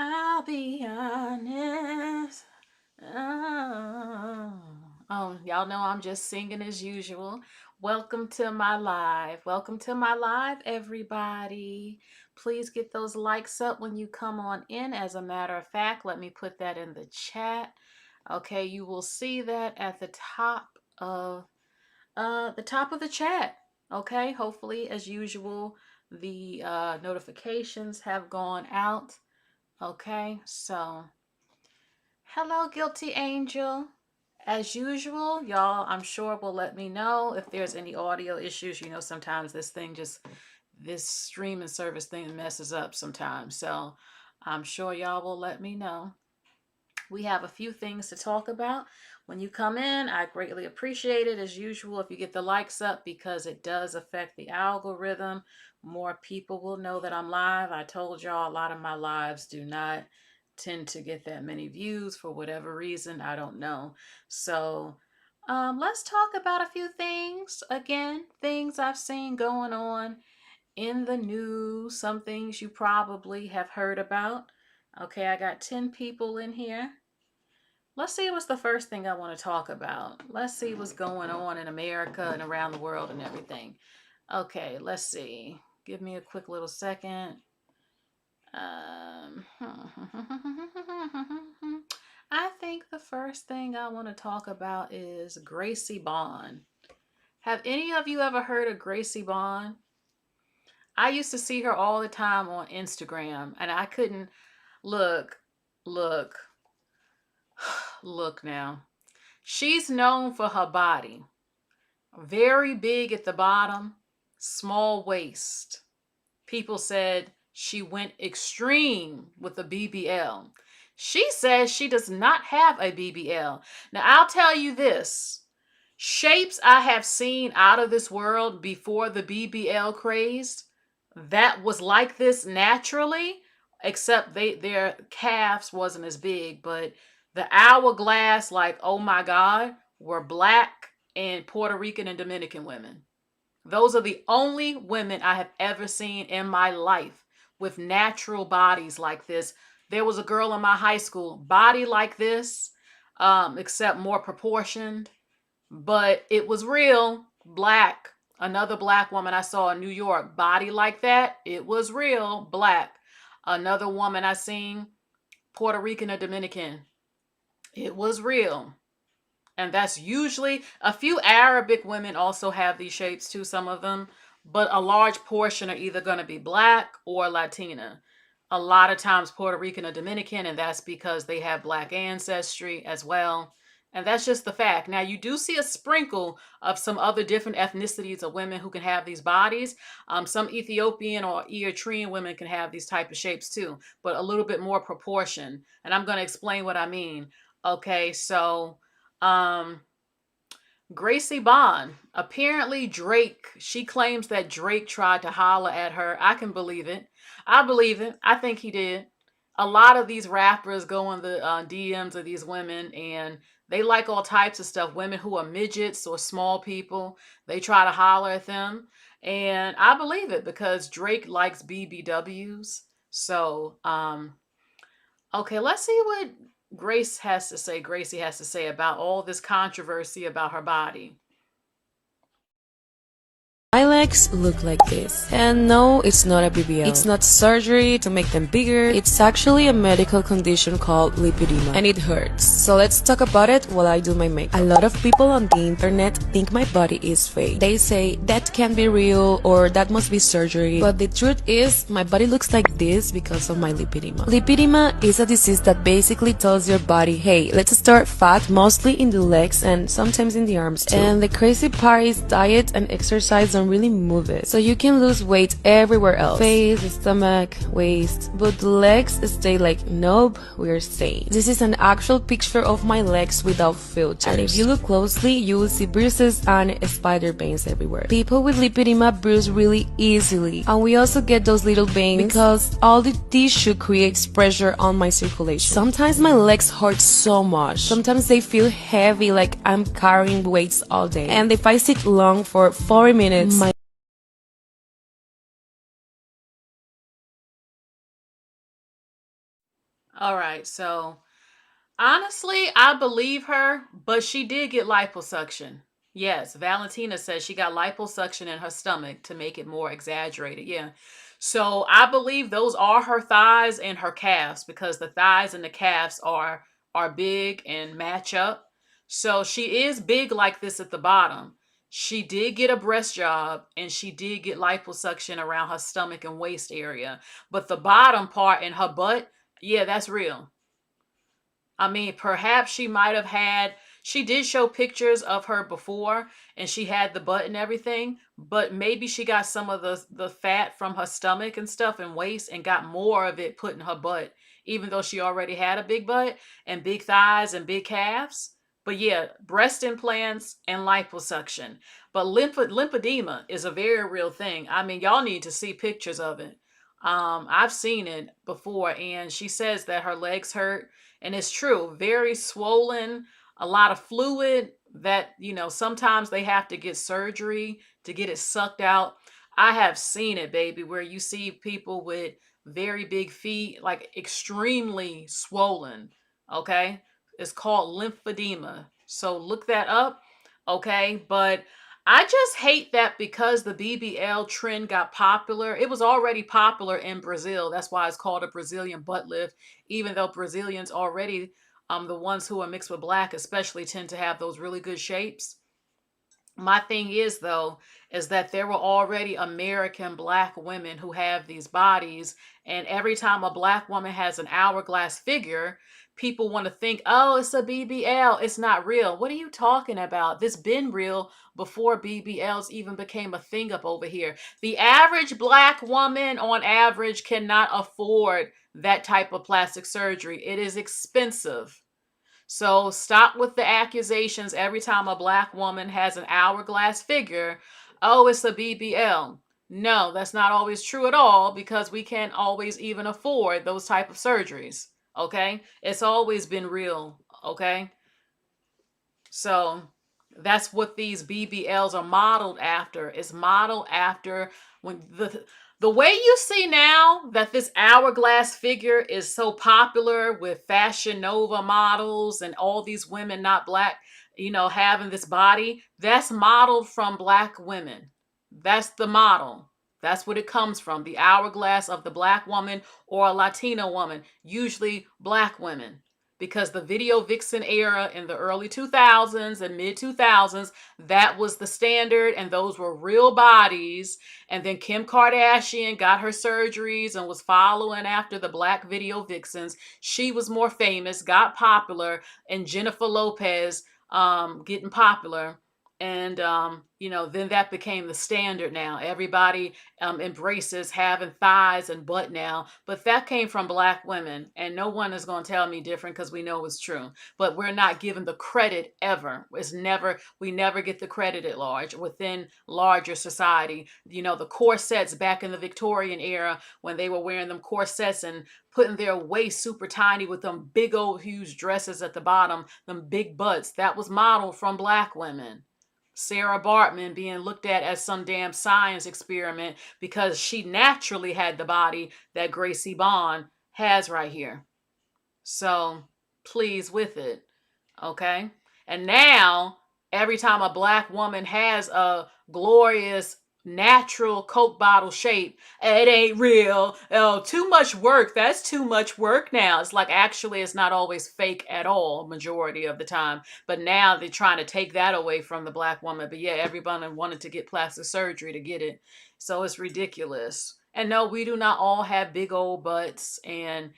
I'll be honest. Y'all know I'm just singing as usual. Welcome to my live. Welcome to my live, everybody. Please get those likes up when you come on in. As a matter of fact, let me put that in the chat. Okay, you will see that at the top of the chat. Okay, hopefully, as usual, the notifications have gone out. Okay, so hello, Guilty Angel. As usual, y'all, I'm sure will let me know if there's any audio issues. You know, sometimes this streaming service thing messes up sometimes. So I'm sure y'all will let me know. We have a few things to talk about. When you come in, I greatly appreciate it. As usual, if you get the likes up, because it does affect the algorithm, more people will know that I'm live. I told y'all a lot of my lives do not tend to get that many views for whatever reason. I don't know. So let's talk about a few things. Again, things I've seen going on in the news, some things you probably have heard about. Okay, I got 10 people in here. Let's see what's the first thing I want to talk about. Let's see what's going on in America and around the world and everything. Okay, let's see. Give me a quick little second. I think the first thing I want to talk about is Gracie Bond. Have any of you ever heard of Gracie Bond? I used to see her all the time on Instagram, and I couldn't look, look, look now. She's known for her body. Very big at the bottom, small waist. People said she went extreme with the BBL. She says she does not have a BBL. Now, I'll tell you this. Shapes I have seen out of this world before the BBL craze that was like this naturally, except their calves wasn't as big, but the hourglass, like, oh my God, were black and Puerto Rican and Dominican women. Those are the only women I have ever seen in my life with natural bodies like this. There was a girl in my high school, body like this, except more proportioned, but it was real, black. Another black woman I saw in New York, body like that, it was real, black. Another woman I seen, Puerto Rican or Dominican, it was real. And that's usually, a few Arabic women also have these shapes too, some of them, but a large portion are either going to be black or Latina. A lot of times Puerto Rican or Dominican, and that's because they have black ancestry as well. And that's just the fact. Now, you do see a sprinkle of some other different ethnicities of women who can have these bodies. Some Ethiopian or Eritrean women can have these type of shapes too, but a little bit more proportion. And I'm going to explain what I mean. Okay, so Gracie Bond, apparently Drake, she claims that Drake tried to holler at her. I can believe it. I believe it. I think he did. A lot of these rappers go in the DMs of these women, and they like all types of stuff. Women who are midgets or small people, they try to holler at them. And I believe it because Drake likes BBWs. So, okay, let's see what Gracie has to say about all this controversy about her body. My legs look like this. And no, it's not a BBL. It's not surgery to make them bigger. It's actually a medical condition called lipedema. And it hurts. So let's talk about it while I do my makeup. A lot of people on the internet think my body is fake. They say that can't be real or that must be surgery. But the truth is, my body looks like this because of my lipedema. Lipedema is a disease that basically tells your body, hey, let's store fat mostly in the legs and sometimes in the arms too. And the crazy part is diet and exercise don't really move it, so you can lose weight everywhere else, face, stomach, waist, but the legs stay like, nope, we're staying. This is an actual picture of my legs without filters, and if you look closely you will see bruises and spider veins everywhere. People with lipedema bruise really easily, and we also get those little veins because all the tissue creates pressure on my circulation. Sometimes my legs hurt so much, sometimes they feel heavy like I'm carrying weights all day, and if I sit long for 40 minutes All right, so honestly, I believe her, but she did get liposuction. Yes, Valentina says she got liposuction in her stomach to make it more exaggerated. Yeah. So I believe those are her thighs and her calves because the thighs and the calves are big and match up. So she is big like this at the bottom. She did get a breast job and she did get liposuction around her stomach and waist area. But the bottom part and her butt, yeah, that's real. I mean, perhaps she might have had, she did show pictures of her before and she had the butt and everything, but maybe she got some of the fat from her stomach and stuff and waist and got more of it put in her butt, even though she already had a big butt and big thighs and big calves. But yeah, breast implants and liposuction. But lymphedema is a very real thing. I mean, y'all need to see pictures of it. I've seen it before, and she says that her legs hurt, and it's true, very swollen, a lot of fluid that, sometimes they have to get surgery to get it sucked out. I have seen it, baby, where you see people with very big feet, like extremely swollen. Okay. It's called lymphedema. So look that up. Okay. But I just hate that because the BBL trend got popular. It was already popular in Brazil. That's why it's called a Brazilian butt lift, even though Brazilians already, the ones who are mixed with black especially, tend to have those really good shapes. My thing is, though, is that there were already American black women who have these bodies, and every time a black woman has an hourglass figure, people want to think, oh, it's a BBL. It's not real. What are you talking about? This been real before BBLs even became a thing up over here. The average black woman, on average, cannot afford that type of plastic surgery. It is expensive. So stop with the accusations every time a black woman has an hourglass figure. Oh, it's a BBL. No, that's not always true at all because we can't always even afford those type of surgeries. Okay? It's always been real. Okay? So that's what these BBLs are modeled after. It's modeled after when the way you see now that this hourglass figure is so popular with Fashion Nova models and all these women not black, having this body, that's modeled from black women. That's the model. That's what it comes from. The hourglass of the black woman or a Latina woman, usually black women, because the video vixen era in the early 2000s and mid 2000s, that was the standard and those were real bodies. And then Kim Kardashian got her surgeries and was following after the black video vixens. She was more famous, got popular, and Jennifer Lopez getting popular. And then that became the standard. Now everybody embraces having thighs and butt now, but that came from black women, and no one is going to tell me different because we know it's true. But we're not given the credit ever. We never get the credit at large within larger society. The corsets back in the Victorian era, when they were wearing them corsets and putting their waist super tiny with them big old huge dresses at the bottom, them big butts, that was modeled from black women. Sarah Bartman being looked at as some damn science experiment because she naturally had the body that Gracie Bond has right here. So please with it. Okay. And now, every time a black woman has a glorious natural Coke bottle shape, it ain't real. Oh, too much work. That's too much work now. It's like actually it's not always fake at all, majority of the time. But now they're trying to take that away from the black woman. But yeah, everybody wanted to get plastic surgery to get it. So it's ridiculous. And no, we do not all have big old butts and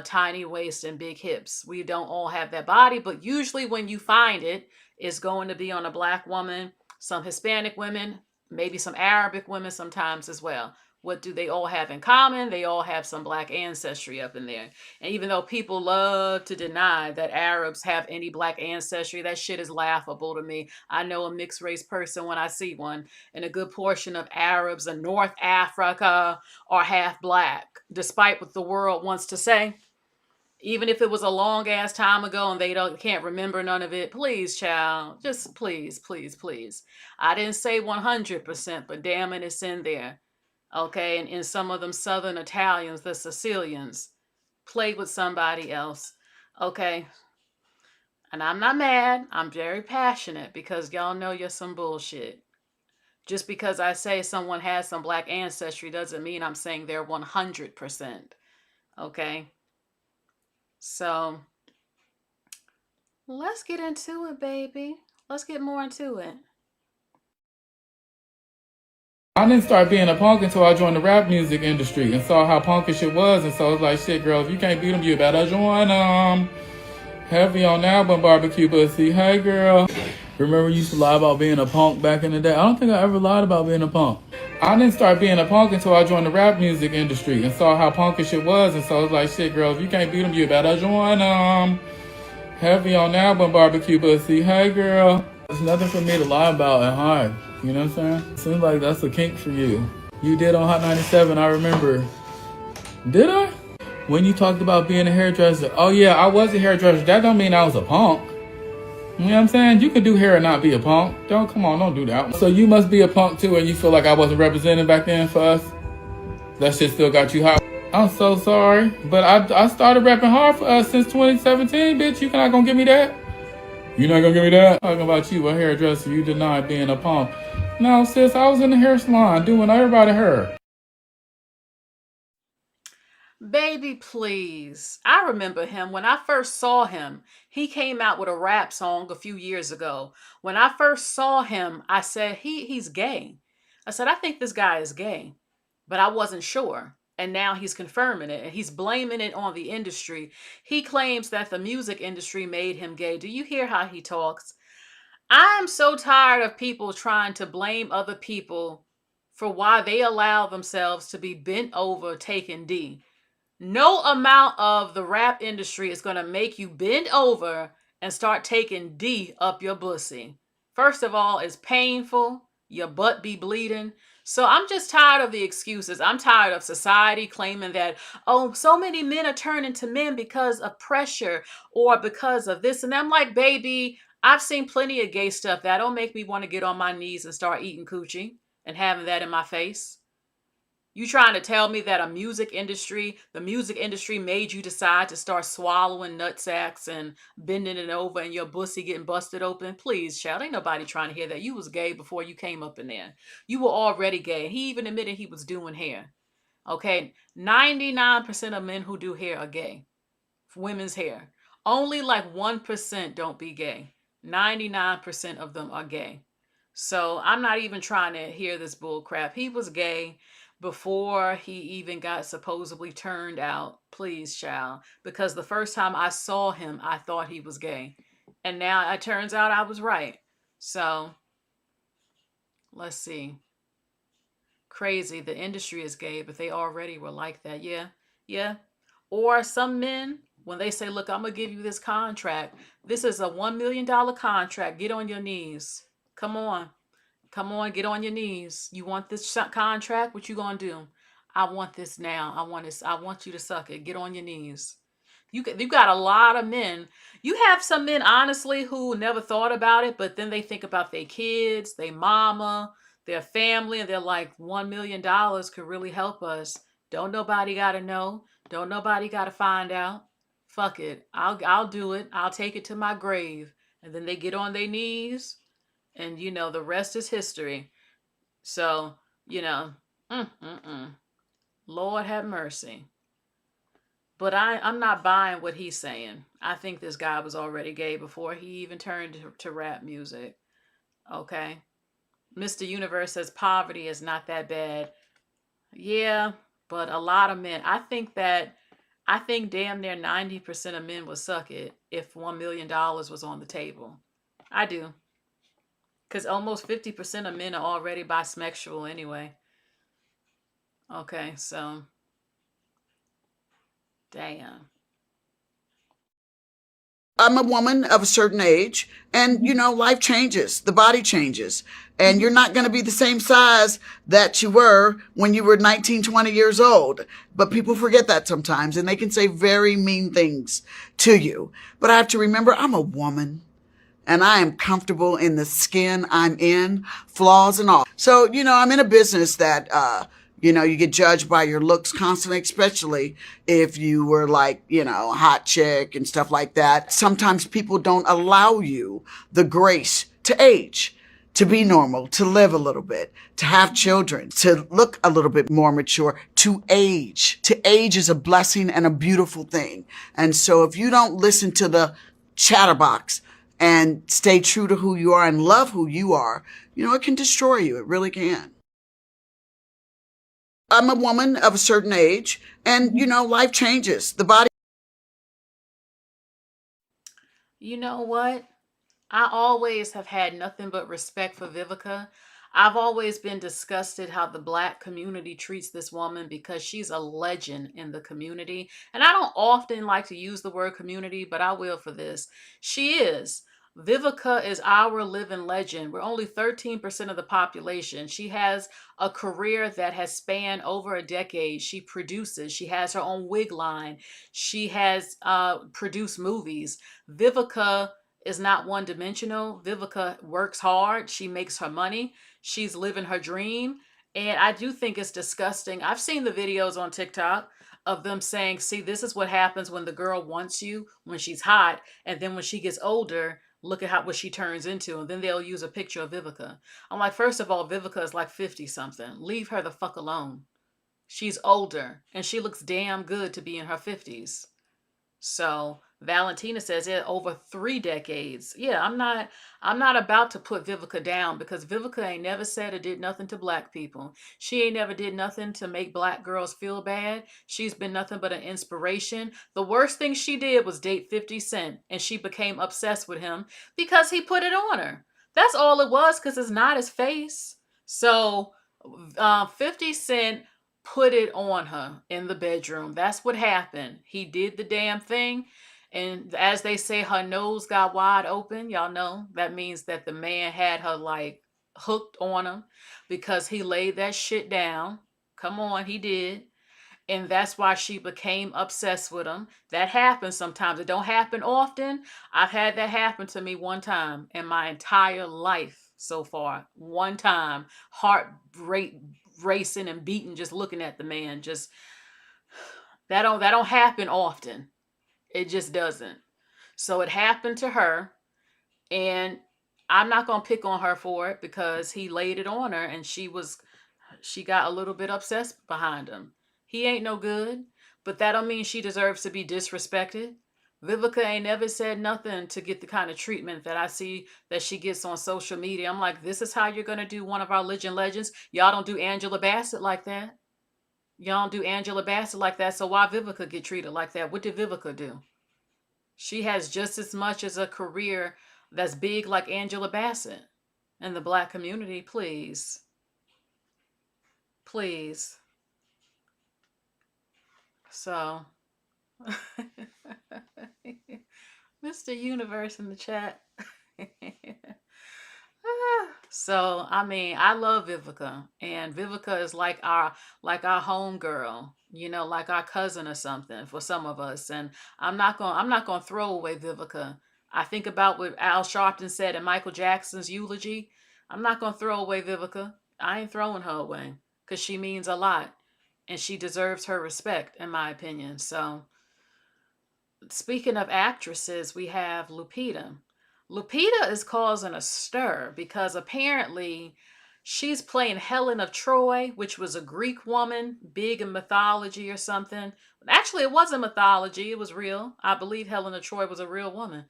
tiny waist and big hips. We don't all have that body, but usually when you find it, it's going to be on a black woman, some Hispanic women, maybe some Arabic women sometimes as well. What do they all have in common? They all have some black ancestry up in there. And even though people love to deny that Arabs have any black ancestry, that shit is laughable to me. I know a mixed race person when I see one, and a good portion of Arabs in North Africa are half black, despite what the world wants to say. Even if it was a long ass time ago and they can't remember none of it, please, child, just please, please, please. I didn't say 100%, but damn it, it's in there. Okay, and in some of them Southern Italians, the Sicilians, played with somebody else. Okay. And I'm not mad. I'm very passionate because y'all know you're some bullshit. Just because I say someone has some black ancestry doesn't mean I'm saying they're 100%. Okay? So, let's get into it, baby. Let's get more into it. I didn't start being a punk until I joined the rap music industry and saw how punkish it was. And so it's like, shit, girl, if you can't beat them, you better join them. Heavy on album barbecue pussy. Hey, girl. Remember you used to lie about being a punk back in the day? I don't think I ever lied about being a punk. I didn't start being a punk until I joined the rap music industry and saw how punkish it was. And so it's like, shit, girl, if you can't beat them, you better join them. Heavy on album barbecue pussy. Hey, girl. There's nothing for me to lie about and hide. You know what I'm saying? Seems like that's a kink for you. You did on Hot 97, I remember. Did I? When you talked about being a hairdresser. Oh yeah, I was a hairdresser. That don't mean I was a punk. You know what I'm saying? You can do hair and not be a punk. Come on, don't do that. So you must be a punk too and you feel like I wasn't represented back then for us? That shit still got you hot. I'm so sorry. But I started rapping hard for us since 2017, bitch. You not gonna give me that? You not gonna give me that? Talking about you, a hairdresser, you denied being a punk. No, sis, I was in the hair salon doing everybody hair. Baby, please. I remember him when I first saw him. He came out with a rap song a few years ago. When I first saw him, I said, he's gay. I said, I think this guy is gay, but I wasn't sure. And now he's confirming it and he's blaming it on the industry. He claims that the music industry made him gay. Do you hear how he talks? I'm so tired of people trying to blame other people for why they allow themselves to be bent over taking D. No amount of the rap industry is going to make you bend over and start taking D up your pussy. First of all, it's painful. Your butt be bleeding. So I'm just tired of the excuses. I'm tired of society claiming that, oh, so many men are turning to men because of pressure or because of this. And I'm like, baby, I've seen plenty of gay stuff. That don't make me want to get on my knees and start eating coochie and having that in my face. You trying to tell me that the music industry made you decide to start swallowing nut sacks and bending it over and your pussy getting busted open? Please, child, ain't nobody trying to hear that. You was gay before you came up in there. You were already gay. He even admitted he was doing hair. Okay, 99% of men who do hair are gay. Women's hair. Only like 1% don't be gay. 99% of them are gay. So I'm not even trying to hear this bull crap. He was gay before he even got supposedly turned out. Please, child. Because the first time I saw him, I thought he was gay. And now it turns out I was right. So, let's see. Crazy. The industry is gay, but they already were like that. Yeah. Or some men, when they say, look, I'm going to give you this contract. This is a $1 million contract. Get on your knees. Come on, get on your knees. You want this contract? What you gonna do? I want this now. I want you to suck it. Get on your knees. You got a lot of men. You have some men, honestly, who never thought about it, but then they think about their kids, their mama, their family, and they're like, $1 million could really help us. Don't nobody gotta know. Don't nobody gotta find out. Fuck it. I'll do it. I'll take it to my grave. And then they get on their knees. And, the rest is history. So, Lord have mercy. But I'm not buying what he's saying. I think this guy was already gay before he even turned to rap music. Okay? Mr. Universe says poverty is not that bad. Yeah, but a lot of men. I think damn near 90% of men would suck it if $1 million was on the table. I do. Because almost 50% of men are already bisexual anyway. Okay, so. Damn. I'm a woman of a certain age and, life changes. The body changes. And you're not going to be the same size that you were when you were 19, 20 years old. But people forget that sometimes and they can say very mean things to you. But I have to remember I'm a woman. And I am comfortable in the skin I'm in, flaws and all. So, I'm in a business that, You know, you get judged by your looks constantly, especially if you were like, you know, a hot chick and stuff like that. Sometimes people don't allow you the grace to age, to be normal, to live a little bit, to have children, to look a little bit more mature, to age. To age is a blessing and a beautiful thing. And so if you don't listen to the chatterbox and stay true to who you are and love who you are, you know, it can destroy you. It really can. I'm a woman of a certain age, and, you know, life changes. The body. You know what? I always have had nothing but respect for Vivica. I've always been disgusted how the black community treats this woman because she's a legend in the community. And I don't often like to use the word community, but I will for this. She is. Vivica is our living legend. We're only 13% of the population. She has a career that has spanned over a decade. She produces, she has her own wig line, she has produced movies. Vivica is not one dimensional. Vivica works hard. She makes her money. She's living her dream. And I do think it's disgusting. I've seen the videos on TikTok of them saying, see, this is what happens when the girl wants you when she's hot. And then when she gets older, look at what she turns into. And then they'll use a picture of Vivica. I'm like, first of all, Vivica is like 50 something. Leave her the fuck alone. She's older and she looks damn good to be in her 50s. So Valentina says, yeah, over 3 decades. Yeah, I'm not about to put Vivica down because Vivica ain't never said or did nothing to black people. She ain't never did nothing to make black girls feel bad. She's been nothing but an inspiration. The worst thing she did was date 50 Cent, and she became obsessed with him because he put it on her. That's all it was, because it's not his face. So 50 Cent put it on her in the bedroom. That's what happened. He did the damn thing. And as they say, her nose got wide open. Y'all know that means that the man had her like hooked on him because he laid that shit down. Come on, he did. And that's why she became obsessed with him. That happens sometimes. It don't happen often. I've had that happen to me one time in my entire life so far. One time, heart rate racing and beating just looking at the man. Just that don't happen often. It just doesn't. So it happened to her, and I'm not gonna pick on her for it because he laid it on her, and she got a little bit obsessed behind him. He ain't no good, but that don't mean she deserves to be disrespected. Vivica ain't never said nothing to get the kind of treatment that I see that she gets on social media. I'm like, this is how you're gonna do one of our legends. Y'all don't do Angela Bassett like that. Y'all don't do Angela Bassett like that. So why Vivica get treated like that? What did Vivica do? She has just as much as a career that's big like Angela Bassett in the black community. Please. Please. So, Mr. Universe in the chat. So, I mean, I love Vivica, and Vivica is like our home girl, like our cousin or something for some of us. And I'm not gonna throw away Vivica. I think about what Al Sharpton said in Michael Jackson's eulogy. I'm not gonna throw away Vivica. I ain't throwing her away because she means a lot, and she deserves her respect, in my opinion. So, speaking of actresses, we have Lupita. Lupita is causing a stir because apparently she's playing Helen of Troy, which was a Greek woman, big in mythology or something. Actually, it wasn't mythology, it was real. I believe Helen of Troy was a real woman.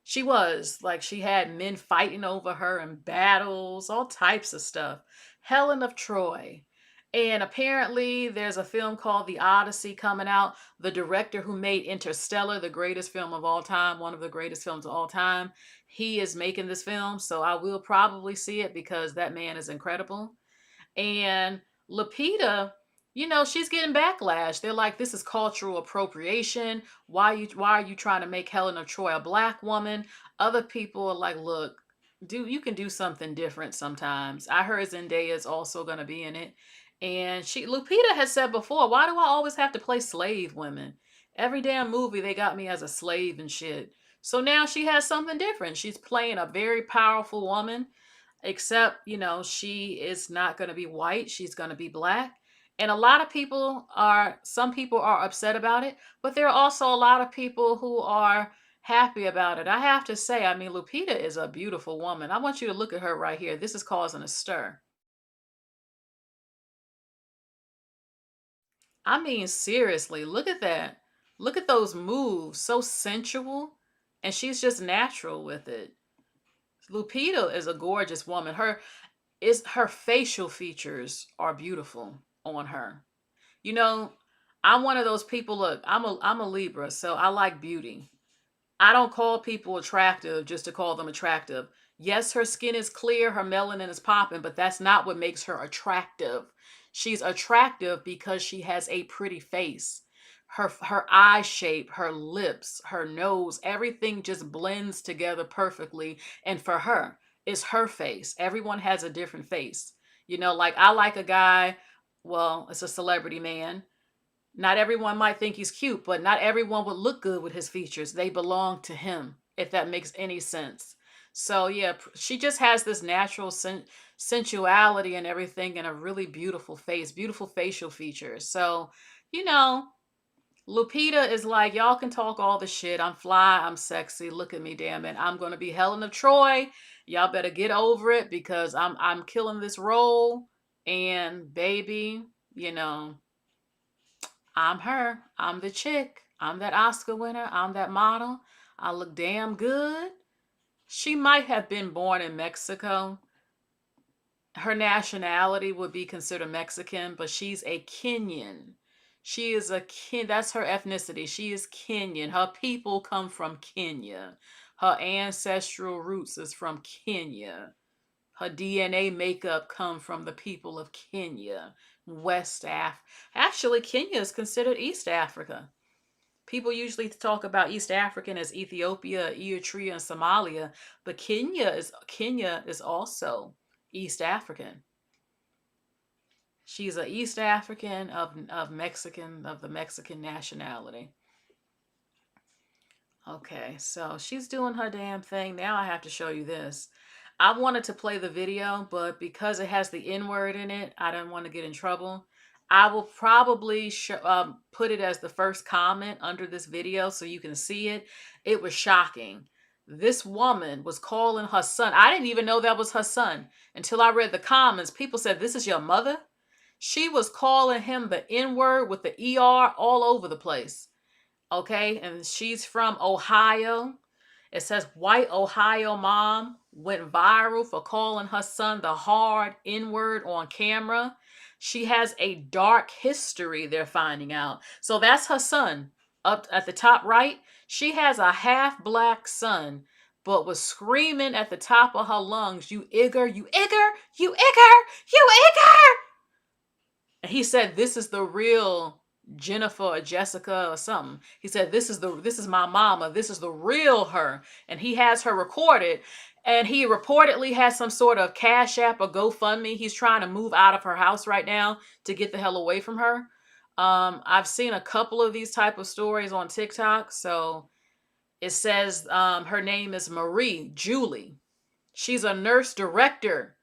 She was. Like, she had men fighting over her in battles, all types of stuff. Helen of Troy. And apparently, there's a film called The Odyssey coming out. The director who made Interstellar, the greatest film of all time, one of the greatest films of all time, he is making this film. So I will probably see it because that man is incredible. And Lupita, she's getting backlash. They're like, this is cultural appropriation. Why are you trying to make Helen of Troy a black woman? Other people are like, look, you can do something different sometimes. I heard Zendaya is also going to be in it. And Lupita has said before, why do I always have to play slave women? Every damn movie they got me as a slave and shit. So now she has something different. She's playing a very powerful woman, except, she is not going to be white. She's going to be black. And a lot of some people are upset about it, but there are also a lot of people who are happy about it. I have to say, I mean, Lupita is a beautiful woman. I want you to look at her right here. This is causing a stir. I mean, seriously, look at that. Look at those moves, so sensual, and she's just natural with it. Lupita is a gorgeous woman. Her facial features are beautiful on her. You know, I'm one of those people. Look, I'm a Libra, so I like beauty. I don't call people attractive just to call them attractive. Yes, her skin is clear, her melanin is popping, but that's not what makes her attractive. She's attractive because she has a pretty face. Her eye shape, her lips, her nose, everything just blends together perfectly. And for her, it's her face. Everyone has a different face. Like I like a guy, well, it's a celebrity man. Not everyone might think he's cute, but not everyone would look good with his features. They belong to him, if that makes any sense. So, yeah, she just has this natural sensuality and everything, and a really beautiful face, beautiful facial features. So, you know, Lupita is like, y'all can talk all the shit. I'm fly, I'm sexy. Look at me, damn it. I'm gonna be Helen of Troy. Y'all better get over it because I'm killing this role. And baby, you know, I'm her. I'm the chick. I'm that Oscar winner. I'm that model. I look damn good. She might have been born in Mexico. Her nationality would be considered Mexican, but she's a Kenyan. She is that's her ethnicity. She is Kenyan. Her people come from Kenya. Her ancestral roots is from Kenya. Her DNA makeup come from the people of Kenya, Actually, Kenya is considered East Africa. People usually talk about East African as Ethiopia, Eritrea, and Somalia, but Kenya is also East African. She's an East African of the Mexican nationality. Okay, so she's doing her damn thing. Now I have to show you this. I wanted to play the video, but because it has the N word in it, I didn't want to get in trouble. I will probably put it as the first comment under this video so you can see it. It was shocking. This woman was calling her son. I didn't even know that was her son until I read the comments. People said, "This is your mother?" She was calling him the N word with the ER all over the place. Okay, and she's from Ohio. It says white Ohio mom went viral for calling her son the hard N word on camera. She has a dark history, they're finding out. So that's her son up at the top right. She has a half black son, but was screaming at the top of her lungs, "You igger, you igger, you igger, you igger." And he said, "This is the real Jennifer or Jessica or something." He said, this is my mama. This is the real her." And he has her recorded. And he reportedly has some sort of Cash App or GoFundMe. He's trying to move out of her house right now to get the hell away from her. I've seen a couple of these type of stories on TikTok. So it says her name is Julie. She's a nurse director,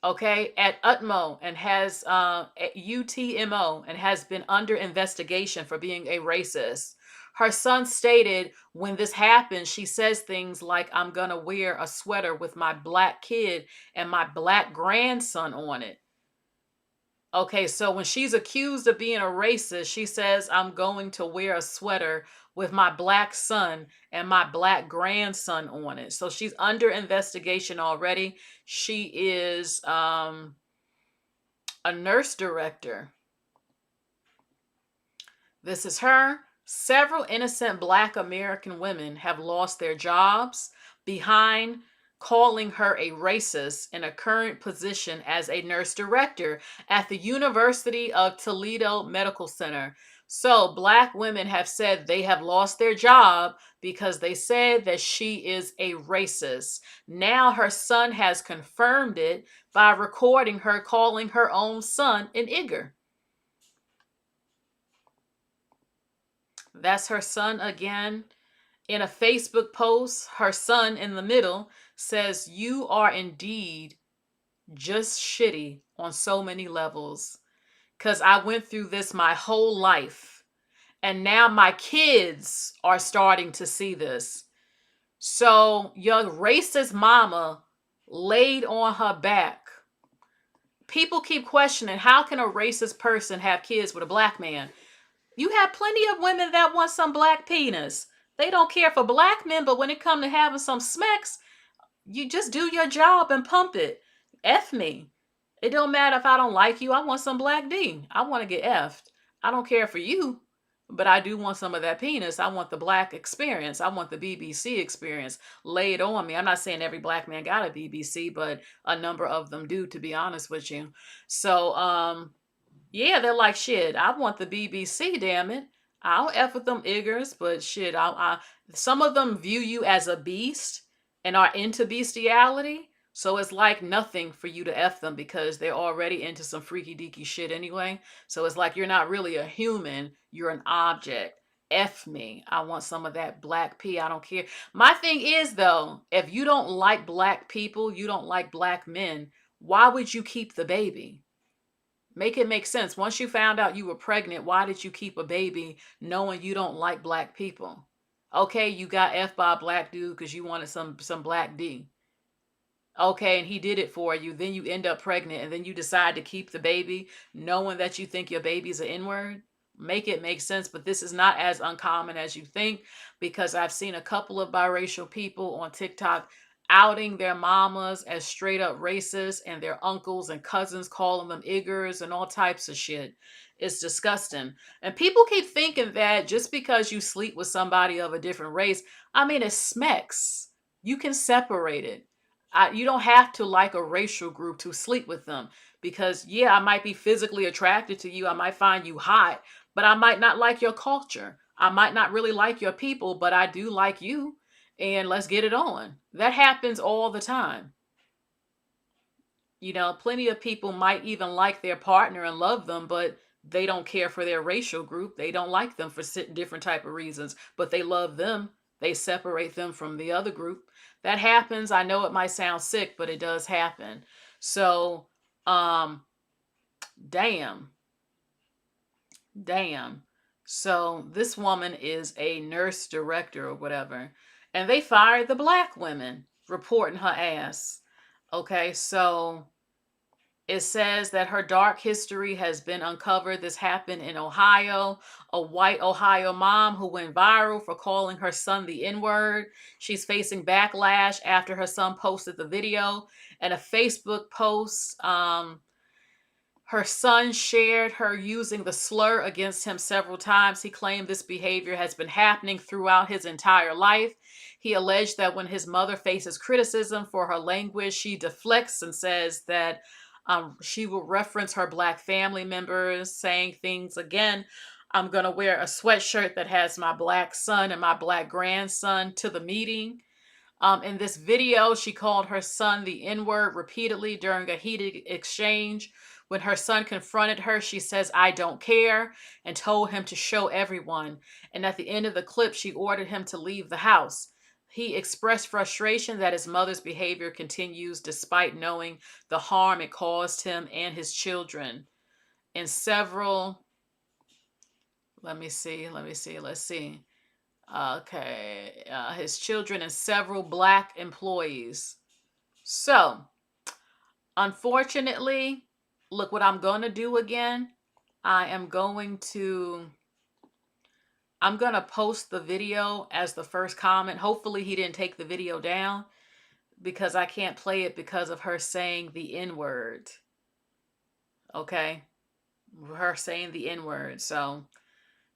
okay, at UTMO and has at UTMO and has been under investigation for being a racist. Her son stated when this happened, she says things like, "I'm gonna wear a sweater with my black kid and my black grandson on it." Okay, so when she's accused of being a racist, she says, "I'm going to wear a sweater with my black son and my black grandson on it." So she's under investigation already. She is a nurse director. This is her. Several innocent Black American women have lost their jobs behind calling her a racist in a current position as a nurse director at the University of Toledo Medical Center. So Black women have said they have lost their job because they said that she is a racist. Now her son has confirmed it by recording her calling her own son an igger. That's her son again. In a Facebook post, her son in the middle says, "You are indeed just shitty on so many levels." because I went through this my whole life. And now my kids are starting to see this. So your racist mama laid on her back. People keep questioning, how can a racist person have kids with a black man? You have plenty of women that want some black penis. They don't care for black men, but when it comes to having some smecks, you just do your job and pump it. F me. It don't matter if I don't like you. I want some black D. I want to get effed. I don't care for you, but I do want some of that penis. I want the black experience. I want the BBC experience. Lay it on me. I'm not saying every black man got a BBC, but a number of them do, to be honest with you. So, yeah, they're like, shit, I want the BBC, damn it. I'll F with them iggers, but shit, some of them view you as a beast and are into bestiality. So it's like nothing for you to F them because they're already into some freaky deaky shit anyway. So it's like you're not really a human, you're an object. F me. I want some of that black pee. I don't care. My thing is though, if you don't like black people, you don't like black men, why would you keep the baby? Make it make sense. Once you found out you were pregnant, why did you keep a baby knowing you don't like black people? Okay, you got F by a black dude because you wanted some black D. Okay, and he did it for you. Then you end up pregnant and then you decide to keep the baby knowing that you think your baby's an N-word. Make it make sense, but this is not as uncommon as you think because I've seen a couple of biracial people on TikTok outing their mamas as straight up racist and their uncles and cousins calling them iggers and all types of shit. It's disgusting. And people keep thinking that just because you sleep with somebody of a different race, I mean, it's smecks. You can separate it. You don't have to like a racial group to sleep with them because, yeah, I might be physically attracted to you. I might find you hot, but I might not like your culture. I might not really like your people, but I do like you. And let's get it on. That happens all the time. You know, plenty of people might even like their partner and love them, but they don't care for their racial group. They don't like them for different type of reasons, but they love them. They separate them from the other group. That happens. I know it might sound sick, but it does happen. So, damn. So this woman is a nurse director or whatever, and they fired the black women reporting her ass. Okay, so it says that her dark history has been uncovered. This happened in Ohio. A white Ohio mom who went viral for calling her son the N-word. She's facing backlash after her son posted the video. And a Facebook post, her son shared her using the slur against him several times. He claimed this behavior has been happening throughout his entire life. He alleged that when his mother faces criticism for her language, she deflects and says that she will reference her black family members, saying things again. I'm going to wear a sweatshirt that has my black son and my black grandson to the meeting. In this video, she called her son the N-word repeatedly during a heated exchange. When her son confronted her, she says, "I don't care," and told him to show everyone. And at the end of the clip, she ordered him to leave the house. He expressed frustration that his mother's behavior continues despite knowing the harm it caused him and his children. In several, let's see. Okay, his children and several black employees. So, unfortunately, look what I'm going to do again. I'm going to post the video as the first comment. Hopefully he didn't take the video down because I can't play it because of her saying the N-word. Okay? Her saying the N-word. So,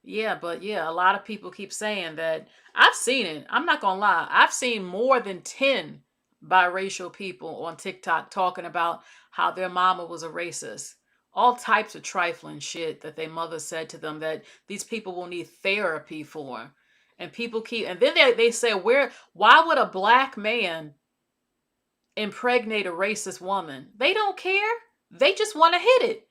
yeah, but yeah, a lot of people keep saying that. I've seen it. I'm not going to lie. I've seen more than 10 biracial people on TikTok talking about how their mama was a racist. All types of trifling shit that their mother said to them that these people will need therapy for. And people and then they say, why would a black man impregnate a racist woman? They don't care. They just want to hit it.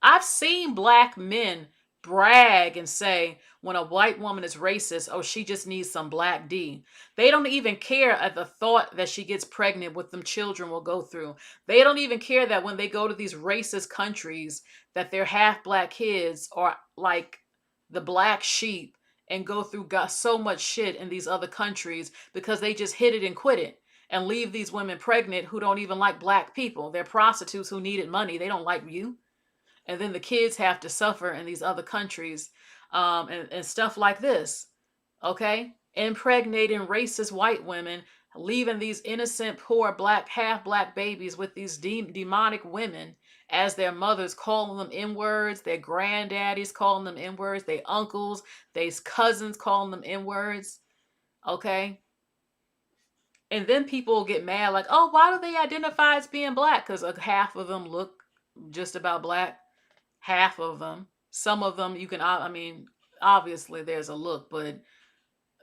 I've seen black men brag and say when a white woman is racist, oh, she just needs some black D. They don't even care at the thought that she gets pregnant, what them children will go through. They don't even care that when they go to these racist countries that their half black kids are like the black sheep and go through got so much shit in these other countries because they just hit it and quit it and leave these women pregnant who don't even like black people. They're prostitutes who needed money. They don't like you. And then the kids have to suffer in these other countries, and stuff like this. Okay, impregnating racist white women, leaving these innocent poor black half black babies with these demonic women as their mothers, calling them n-words, their granddaddies calling them n-words, their uncles, their cousins calling them n-words. Okay, and then people get mad like, oh, why do they identify as being black? Because half of them look just about black. Half of them. Some of them you can, I mean, obviously there's a look, but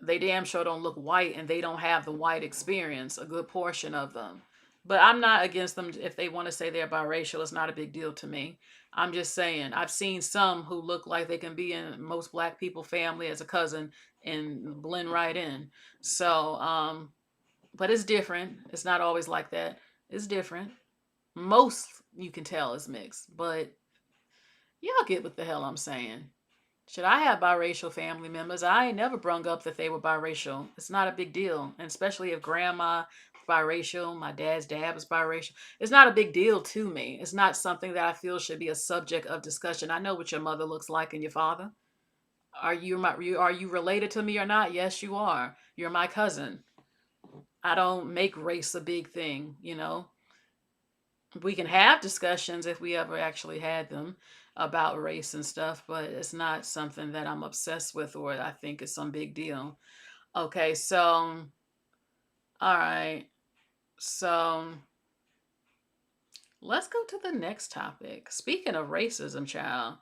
they damn sure don't look white and they don't have the white experience, a good portion of them. But I'm not against them if they want to say they're biracial. It's not a big deal to me. I'm just saying, I've seen some who look like they can be in most black people family as a cousin and blend right in. So, but it's different. It's not always like that. It's different. Most you can tell is mixed, but y'all get what the hell I'm saying. Should I have biracial family members? I ain't never brung up that they were biracial. It's not a big deal. And especially if grandma biracial, my dad's dad was biracial. It's not a big deal to me. It's not something that I feel should be a subject of discussion. I know what your mother looks like and your father. Are you related to me or not? Yes, you are. You're my cousin. I don't make race a big thing, you know. We can have discussions if we ever actually had them about race and stuff, but it's not something that I'm obsessed with or I think is some big deal. Okay, so all right. So let's go to the next topic. Speaking of racism, child,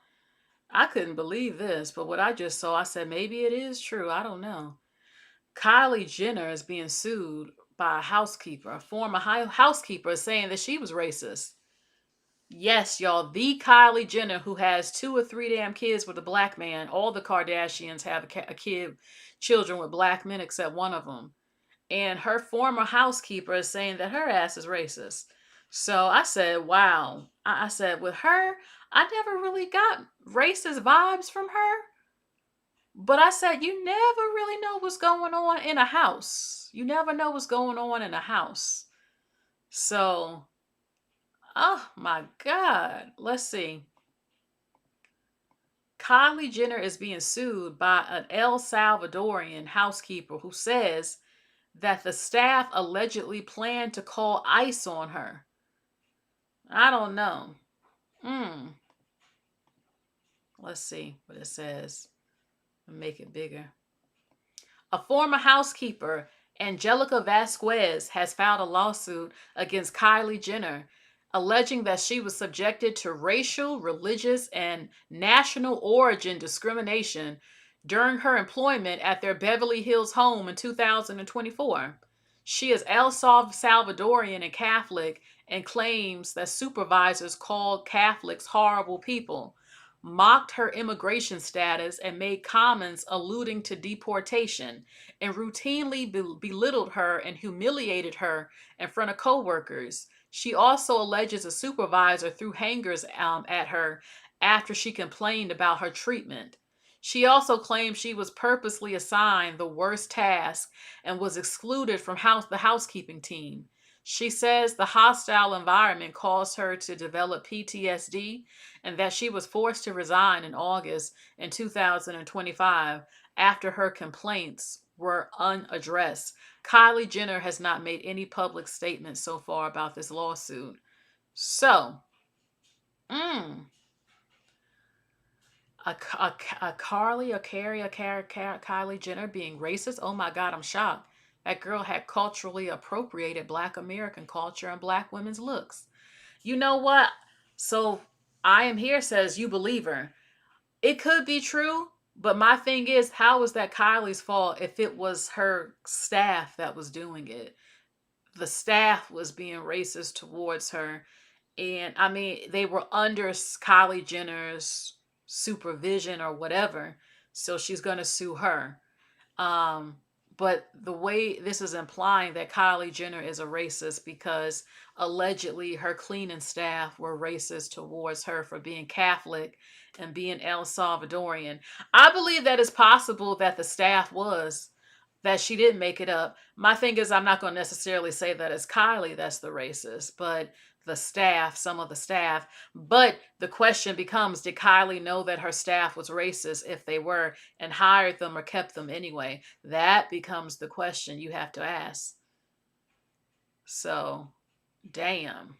I couldn't believe this, but what I just saw, I said maybe it is true. I don't know. Kylie Jenner is being sued by a housekeeper, a former housekeeper, saying that she was racist. Yes, y'all, the Kylie Jenner who has 2 or 3 damn kids with a black man. All the Kardashians have children with black men except one of them. And her former housekeeper is saying that her ass is racist. So I said, wow. I said, with her, I never really got racist vibes from her. But I said, you never really know what's going on in a house. You never know what's going on in a house. So, oh my God. Let's see. Kylie Jenner is being sued by an El Salvadorian housekeeper who says that the staff allegedly planned to call ICE on her. I don't know. Let's see what it says. Make it bigger. A former housekeeper, Angelica Vasquez, has filed a lawsuit against Kylie Jenner, alleging that she was subjected to racial, religious, and national origin discrimination during her employment at their Beverly Hills home in 2024. She is El Salvadorian and Catholic and claims that supervisors called Catholics horrible people, mocked her immigration status, and made comments alluding to deportation, and routinely belittled her and humiliated her in front of coworkers. She also alleges a supervisor threw hangers at her after she complained about her treatment. She also claimed she was purposely assigned the worst task and was excluded from the housekeeping team. She says the hostile environment caused her to develop PTSD and that she was forced to resign in August in 2025 after her complaints were unaddressed. Kylie Jenner has not made any public statements so far about this lawsuit. So, Kylie Jenner being racist? Oh my God, I'm shocked. That girl had culturally appropriated Black American culture and Black women's looks. You know what? So I Am Here says you believe her. It could be true, but my thing is, how is that Kylie's fault if it was her staff that was doing it? The staff was being racist towards her. And I mean, they were under Kylie Jenner's supervision or whatever. So she's going to sue her. Um, but the way this is implying that Kylie Jenner is a racist because allegedly her cleaning staff were racist towards her for being Catholic and being El Salvadorian. I believe that it's possible that the staff was, that she didn't make it up. My thing is, I'm not going to necessarily say that it's Kylie that's the racist, but the staff, some of the staff. But the question becomes, did Kylie know that her staff was racist if they were, and hired them or kept them anyway? That becomes the question you have to ask. So, damn.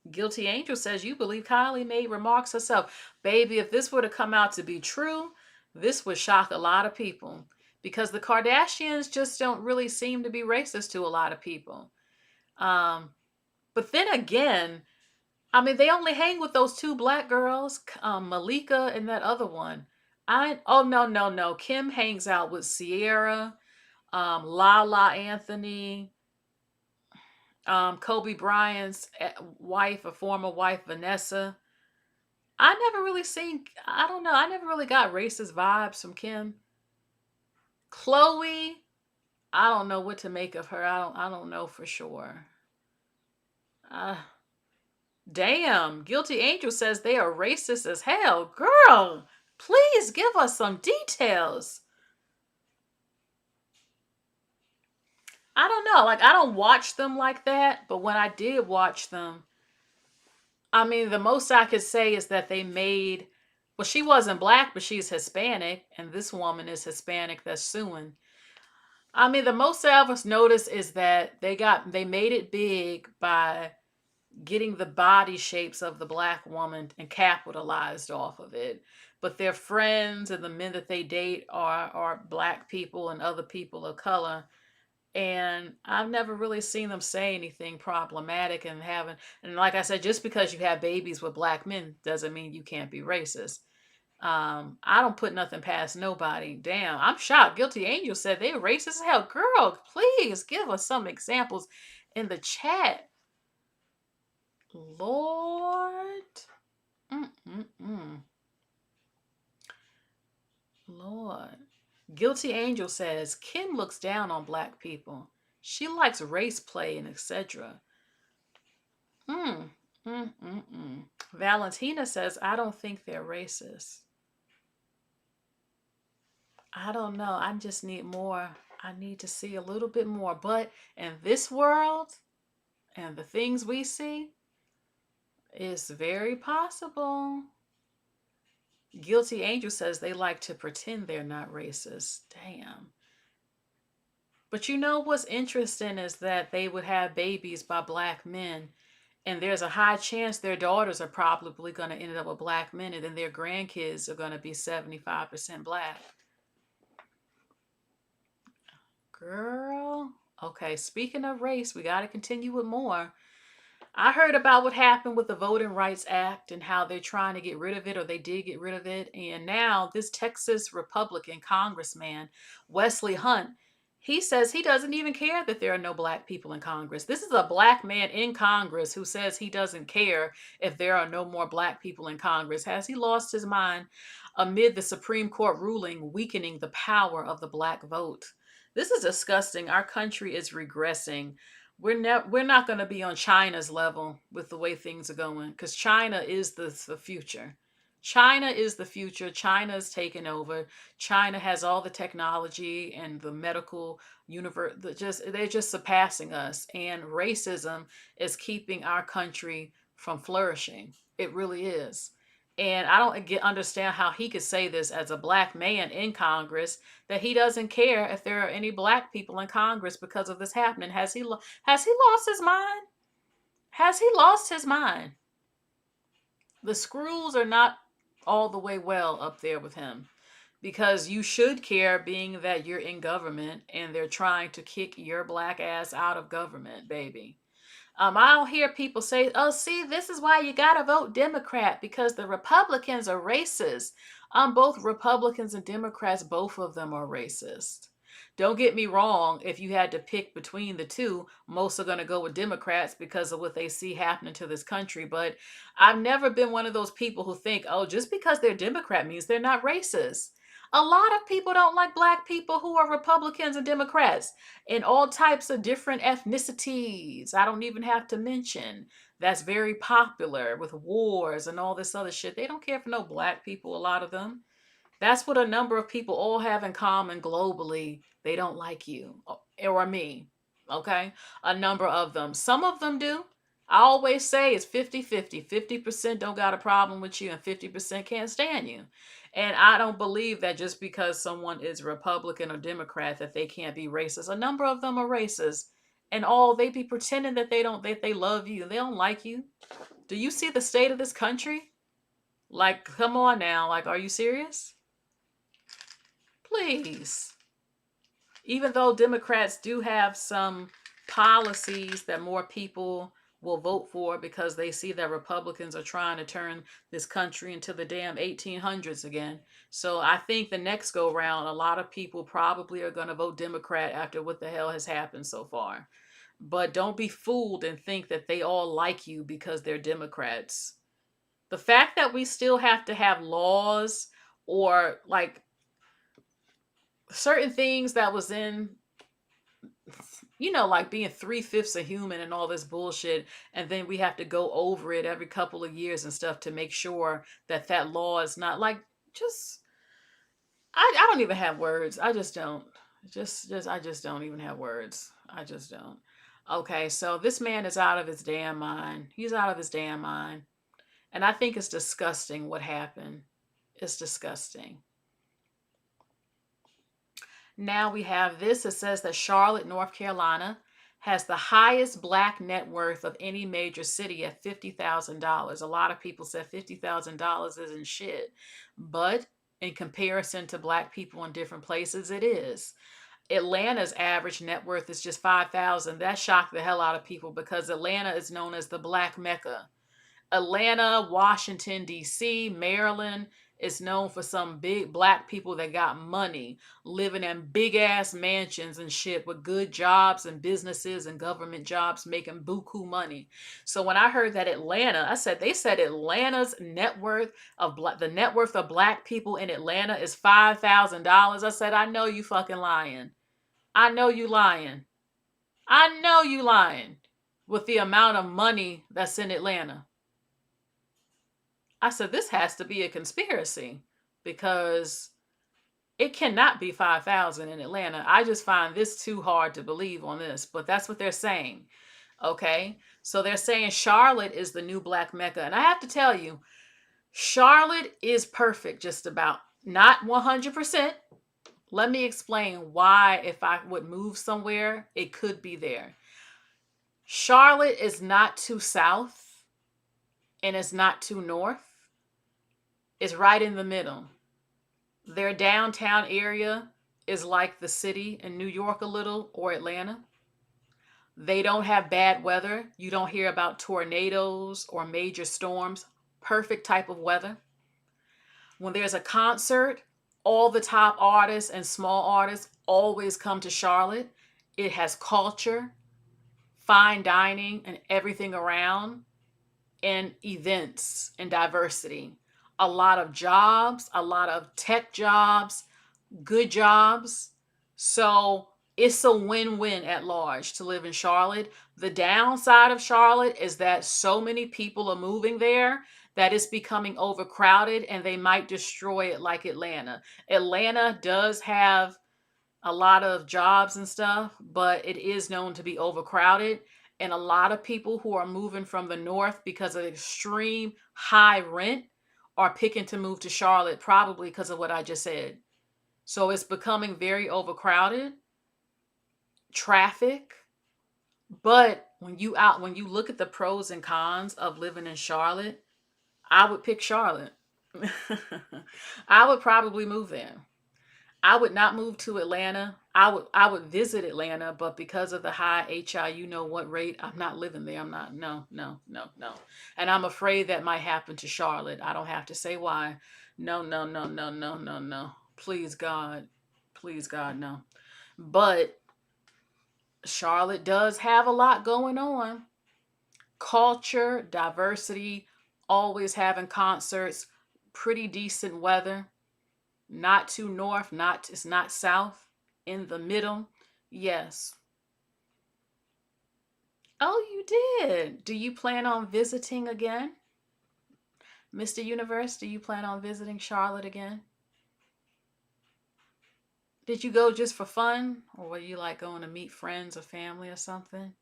Guilty Angel says, you believe Kylie made remarks herself. Baby, if this were to come out to be true, this would shock a lot of people. Because the Kardashians just don't really seem to be racist to a lot of people. But then again, I mean, they only hang with those two black girls, Malika and that other one. No. Kim hangs out with Sierra, Lala Anthony, Kobe Bryant's wife, a former wife, Vanessa. I never really got racist vibes from Kim. Chloe, I don't know what to make of her. I don't know for sure. Damn, Guilty Angel says they are racist as hell. Girl, please give us some details. I don't know. Like, I don't watch them like that, but when I did watch them, I mean, the most I could say is that they made, well, she wasn't black, but she's Hispanic, and this woman is Hispanic that's suing. I mean, the most I ever noticed is that they made it big by getting the body shapes of the black woman and capitalized off of it. But their friends and the men that they date are black people and other people of color. And I've never really seen them say anything problematic and like I said, just because you have babies with black men doesn't mean you can't be racist. I don't put nothing past nobody. Damn, I'm shocked. Guilty Angel said they're racist as hell. Girl, please give us some examples in the chat. Lord. Lord. Guilty Angel says Kim looks down on black people. She likes race play and etc. Valentina says, I don't think they're racist. I don't know. I just need more. I need to see a little bit more. But in this world and the things we see, it's very possible. Guilty Angel says they like to pretend they're not racist. Damn. But you know what's interesting is that they would have babies by black men, and there's a high chance their daughters are probably going to end up with black men, and then their grandkids are going to be 75% black. Girl. Okay, speaking of race, we got to continue with more. I heard about what happened with the Voting Rights Act and how they're trying to get rid of it, or they did get rid of it. And now this Texas Republican congressman, Wesley Hunt, he says he doesn't even care that there are no black people in Congress. This is a black man in Congress who says he doesn't care if there are no more black people in Congress. Has he lost his mind amid the Supreme Court ruling weakening the power of the black vote? This is disgusting. Our country is regressing. We're not going to be on China's level with the way things are going, because China is the future. China is the future. China is taking over. China has all the technology and the medical universe. They're just surpassing us. And racism is keeping our country from flourishing. It really is. And I don't understand how he could say this as a black man in Congress, that he doesn't care if there are any black people in Congress because of this happening. Has he lost his mind? Has he lost his mind? The screws are not all the way well up there with him, because you should care, being that you're in government and they're trying to kick your black ass out of government, baby. I'll hear people say, oh, see, this is why you got to vote Democrat, because the Republicans are racist. Both Republicans and Democrats, both of them are racist. Don't get me wrong, if you had to pick between the two, most are going to go with Democrats because of what they see happening to this country. But I've never been one of those people who think, oh, just because they're Democrat means they're not racist. A lot of people don't like black people who are Republicans and Democrats in all types of different ethnicities. I don't even have to mention. That's very popular with wars and all this other shit. They don't care for no black people, a lot of them. That's what a number of people all have in common globally. They don't like you or me. Okay? A number of them. Some of them do. I always say it's 50-50. 50% don't got a problem with you and 50% can't stand you. And I don't believe that just because someone is Republican or Democrat that they can't be racist. A number of them are racist. And all they be pretending that they love you. They don't like you. Do you see the state of this country? Like, come on now. Like, are you serious? Please. Even though Democrats do have some policies that more people will vote for because they see that Republicans are trying to turn this country into the damn 1800s again. So I think the next go round, a lot of people probably are going to vote Democrat after what the hell has happened so far. But don't be fooled and think that they all like you because they're Democrats. The fact that we still have to have laws or like certain things that was in, like being 3/5 a human and all this bullshit, and then we have to go over it every couple of years and stuff to make sure that that law is not like just. I don't even have words. I just don't. I just don't even have words. I just don't. Okay, so this man is out of his damn mind. He's out of his damn mind. And I think it's disgusting what happened. It's disgusting. Now we have this. It says that Charlotte, North Carolina has the highest black net worth of any major city at $50,000. A lot of people said $50,000 isn't shit. But in comparison to black people in different places, it is. Atlanta's average net worth is just $5,000. That shocked the hell out of people because Atlanta is known as the Black Mecca. Atlanta, Washington, D.C., Maryland is known for some big black people that got money, living in big ass mansions and shit with good jobs and businesses and government jobs, making buku money. So when I heard that Atlanta, they said Atlanta's net worth of the net worth of black people in Atlanta is $5,000. I said, I know you fucking lying. I know you lying. I know you lying with the amount of money that's in Atlanta. I said, this has to be a conspiracy because it cannot be 5,000 in Atlanta. I just find this too hard to believe on this, but that's what they're saying. Okay. So they're saying Charlotte is the new Black Mecca. And I have to tell you, Charlotte is perfect, just about. Not 100%. Let me explain why, if I would move somewhere, it could be there. Charlotte is not too south and it's not too north. It's right in the middle. Their downtown area is like the city in New York a little, or Atlanta. They don't have bad weather. You don't hear about tornadoes or major storms. Perfect type of weather. When there's a concert, all the top artists and small artists always come to Charlotte. It has culture, fine dining, and everything around, and events and diversity. A lot of jobs, a lot of tech jobs, good jobs. So it's a win-win at large to live in Charlotte. The downside of Charlotte is that so many people are moving there that it's becoming overcrowded and they might destroy it like Atlanta. Atlanta does have a lot of jobs and stuff, but it is known to be overcrowded. And a lot of people who are moving from the north because of extreme high rent are picking to move to Charlotte, probably because of what I just said. So it's becoming very overcrowded, traffic. But when you look at the pros and cons of living in Charlotte, I would pick Charlotte. I would probably move there. I would not move to Atlanta. I would visit Atlanta, but because of the high you know what rate, I'm not living there. I'm not. No. And I'm afraid that might happen to Charlotte. I don't have to say why. No. Please God, no. But Charlotte does have a lot going on. Culture, diversity, always having concerts, pretty decent weather. Not too north, it's not south, in the middle. Yes. Oh, you did. Do you plan on visiting again? Mr. Universe, do you plan on visiting Charlotte again? Did you go just for fun? Or were you like going to meet friends or family or something?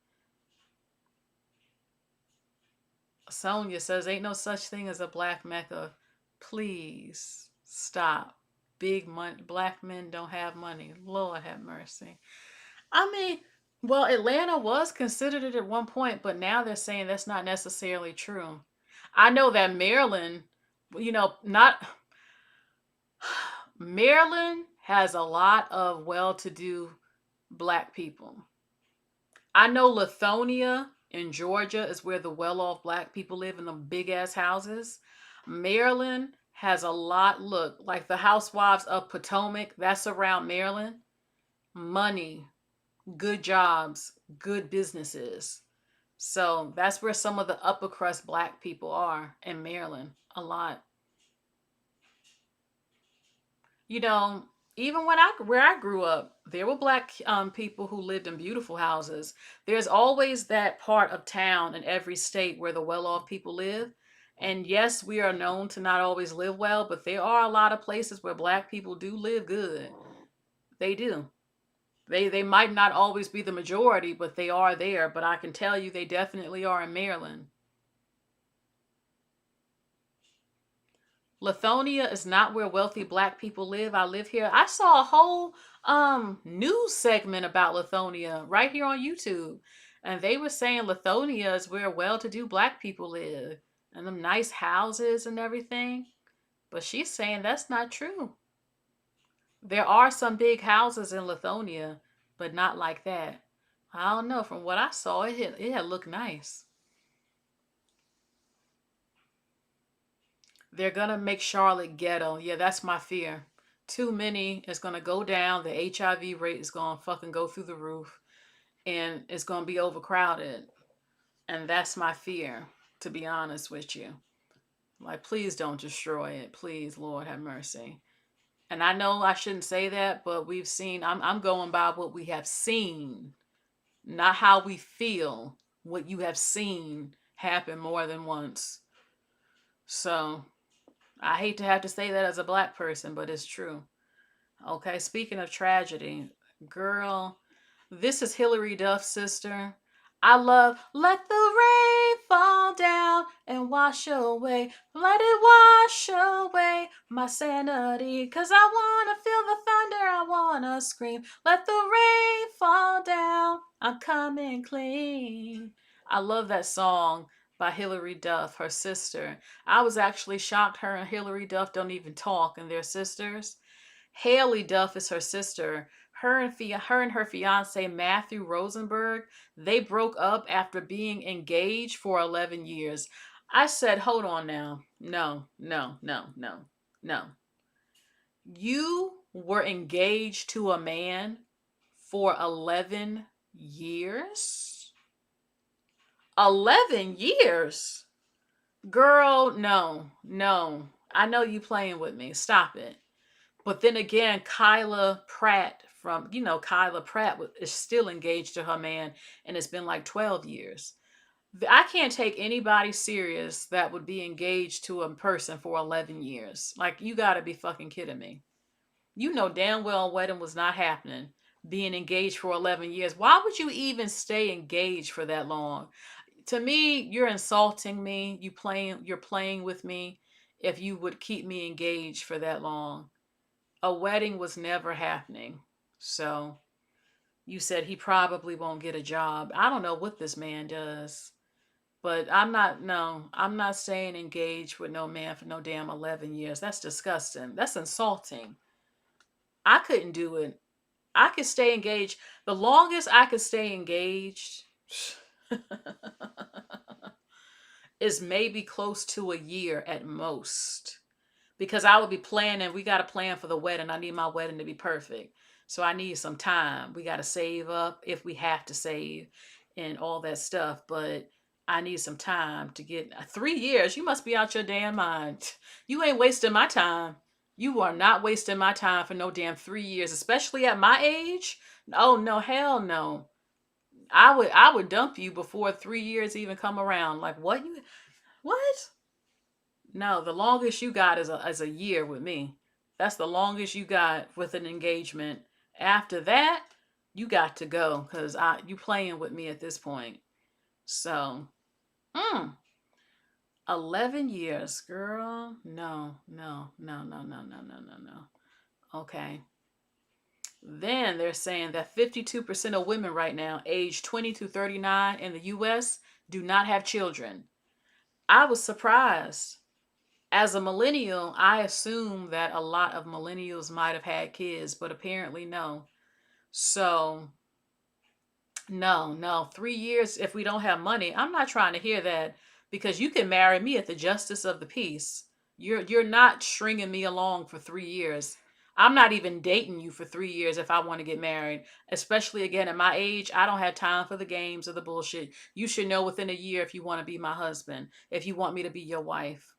Sonia says, ain't no such thing as a black Mecca. Please stop. Big money. Black men don't have money. Lord have mercy. I mean, well, Atlanta was considered it at one point, but now they're saying that's not necessarily true. I know that Maryland, not Maryland has a lot of well-to-do black people. I know Lithonia in Georgia is where the well-off black people live in the big-ass houses. Maryland has a lot, look, like the Housewives of Potomac, that's around Maryland. Money, good jobs, good businesses. So that's where some of the upper crust black people are in Maryland. A lot. Even where I grew up, there were black people who lived in beautiful houses. There's always that part of town in every state where the well-off people live. And yes, we are known to not always live well, but there are a lot of places where black people do live good. They do. They might not always be the majority, but they are there. But I can tell you they definitely are in Maryland. Lithonia is not where wealthy black people live. I live here. I saw a whole news segment about Lithonia right here on YouTube. And they were saying Lithonia is where well-to-do black people live. And them nice houses and everything. But she's saying that's not true. There are some big houses in Lithonia, but not like that. I don't know. From what I saw, it had looked nice. They're going to make Charlotte ghetto. Yeah, that's my fear. Too many is going to go down. The HIV rate is going to fucking go through the roof. And it's going to be overcrowded. And that's my fear, to be honest with you. Like, please don't destroy it. Please, Lord, have mercy. And I know I shouldn't say that, but we've seen, I'm going by what we have seen, not how we feel. What you have seen happen more than once. So, I hate to have to say that as a black person, but it's true. Okay, speaking of tragedy, girl, this is Hillary Duff's sister. I love Let the Rain Fall Down and Wash Away. Let it wash away my sanity. 'Cause I wanna feel the thunder, I wanna scream. Let the rain fall down, I'm coming clean. I love that song by Hillary Duff, her sister. I was actually shocked her and Hillary Duff don't even talk and they're sisters. Haley Duff is her sister. Her and her fiance Matthew Rosenberg, they broke up after being engaged for 11 years. I said, hold on now. No. You were engaged to a man for 11 years? 11 years? Girl, no. I know you playing with me. Stop it. But then again, Kyla Pratt Kyla Pratt is still engaged to her man, and it's been like 12 years. I can't take anybody serious that would be engaged to a person for 11 years. Like, you gotta be fucking kidding me. You know damn well a wedding was not happening. Being engaged for 11 years. Why would you even stay engaged for that long? To me, you're insulting me. You're playing with me if you would keep me engaged for that long. A wedding was never happening. So you said he probably won't get a job. I don't know what this man does. But I'm not staying engaged with no man for no damn 11 years. That's disgusting. That's insulting. I couldn't do it. I could stay engaged. The longest I could stay engaged is maybe close to a year at most. because I would be planning. We got to plan for the wedding. I need my wedding to be perfect. So I need some time. We got to save up if we have to save and all that stuff. But I need some time to get 3 years. You must be out your damn mind. You ain't wasting my time. You are not wasting my time for no damn 3 years, especially at my age. Oh no, hell no. I would dump you before 3 years even come around. Like what you what? No, the longest you got is a year with me. That's the longest you got with an engagement. After that, you got to go because you playing with me at this point. So, mm, 11 years, girl. No, no, no, no, no, no, no, no, no. Okay. Then they're saying that 52% of women right now, aged 20 to 39 in the U.S., do not have children. I was surprised. As a millennial, I assume that a lot of millennials might have had kids, but apparently no. So, no, 3 years if we don't have money. I'm not trying to hear that because you can marry me at the justice of the peace. You're not stringing me along for 3 years. I'm not even dating you for 3 years if I want to get married. Especially again at my age, I don't have time for the games or the bullshit. You should know within a year if you want to be my husband, if you want me to be your wife.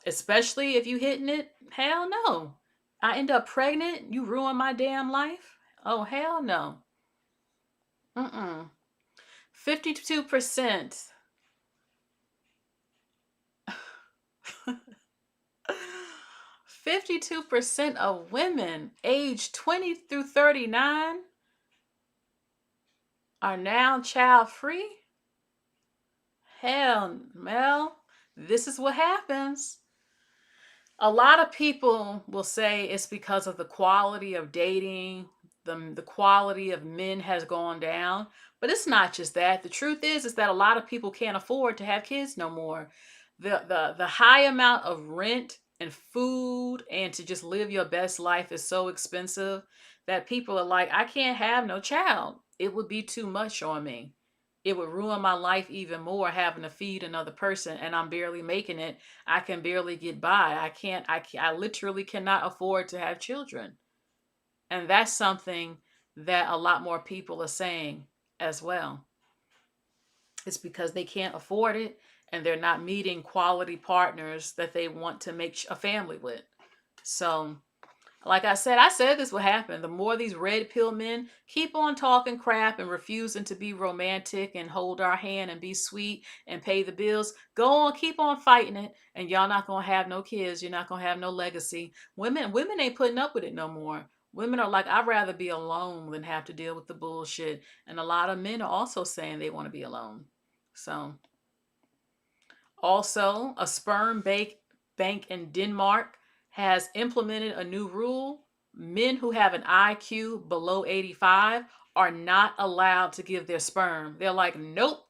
Especially if you hitting it, hell no. I end up pregnant, you ruin my damn life. Oh hell no. Mm-mm. 52%. 52% of women aged 20 through 39 are now child free. Hell, Mel, this is what happens. A lot of people will say it's because of the quality of dating, the quality of men has gone down. But it's not just that. The truth is that a lot of people can't afford to have kids no more. The high amount of rent and food and to just live your best life is so expensive that people are like, I can't have no child. It would be too much on me. It would ruin my life even more having to feed another person and I'm barely making it. I can barely get by. I literally cannot afford to have children. And that's something that a lot more people are saying as well. It's because they can't afford it and they're not meeting quality partners that they want to make a family with. So, like I said this would happen. The more these red pill men keep on talking crap and refusing to be romantic and hold our hand and be sweet and pay the bills, go on, keep on fighting it, and y'all not gonna have no kids. You're not gonna have no legacy. Women ain't putting up with it no more. Women are like, I'd rather be alone than have to deal with the bullshit. And a lot of men are also saying they want to be alone. So, also, a sperm bank in Denmark has implemented a new rule. Men who have an IQ below 85 are not allowed to give their sperm. They're like, nope,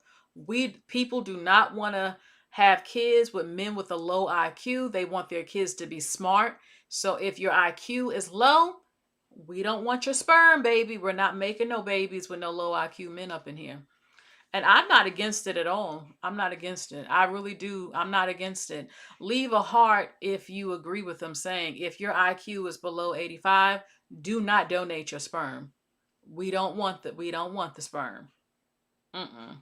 people do not want to have kids with men with a low IQ. They want their kids to be smart. So if your IQ is low, we don't want your sperm, baby. We're not making no babies with no low IQ men up in here. And I'm not against it at all. I'm not against it. I really do. I'm not against it. Leave a heart if you agree with them saying if your IQ is below 85, do not donate your sperm. We don't want the sperm. Mm-mm.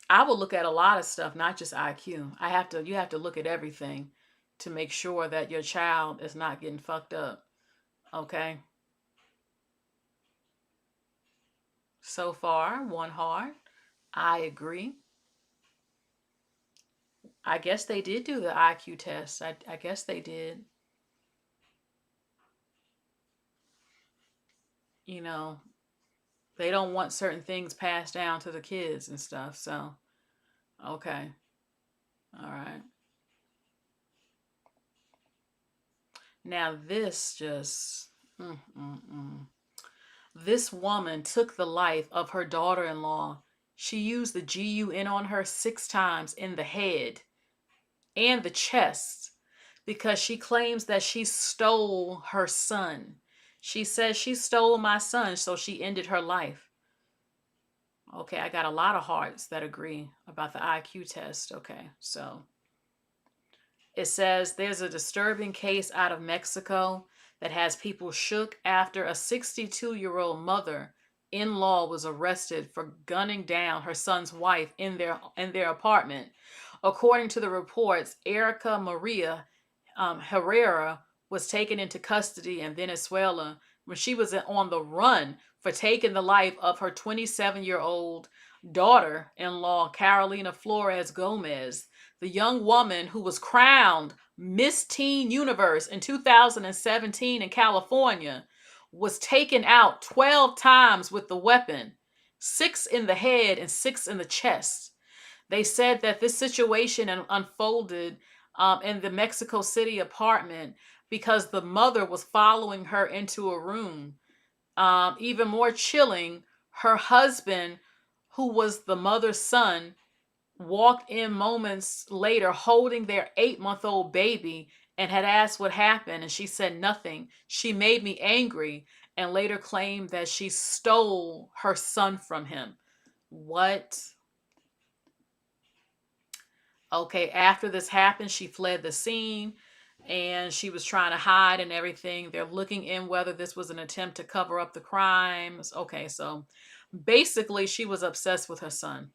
I will look at a lot of stuff, not just IQ. You have to look at everything to make sure that your child is not getting fucked up. Okay? So far, one heart. I agree. I guess they did do the IQ test. I guess they did. You know, they don't want certain things passed down to the kids and stuff. So, okay. All right. Now, this just. This woman took the life of her daughter in law. She used the GUN on her 6 times in the head and the chest because she claims that she stole her son. She says she stole my son, so she ended her life. Okay, I got a lot of hearts that agree about the IQ test. Okay, so It says there's a disturbing case out of Mexico that has people shook after a 62-year-old mother-in-law was arrested for gunning down her son's wife in their apartment. According to the reports, Erica Maria Herrera was taken into custody in Venezuela when she was on the run for taking the life of her 27-year-old daughter-in-law, Carolina Flores Gomez. The young woman who was crowned Miss Teen Universe in 2017 in California was taken out 12 times with the weapon, 6 in the head and 6 in the chest. They said that this situation unfolded in the Mexico City apartment because the mother was following her into a room. Even more chilling, her husband, who was the mother's son, walked in moments later holding their 8-month-old baby and had asked what happened, and she said nothing. She made me angry and later claimed that she stole her son from him. What? Okay, after this happened, she fled the scene and she was trying to hide and everything. They're looking in whether this was an attempt to cover up the crimes. Okay, so basically she was obsessed with her son.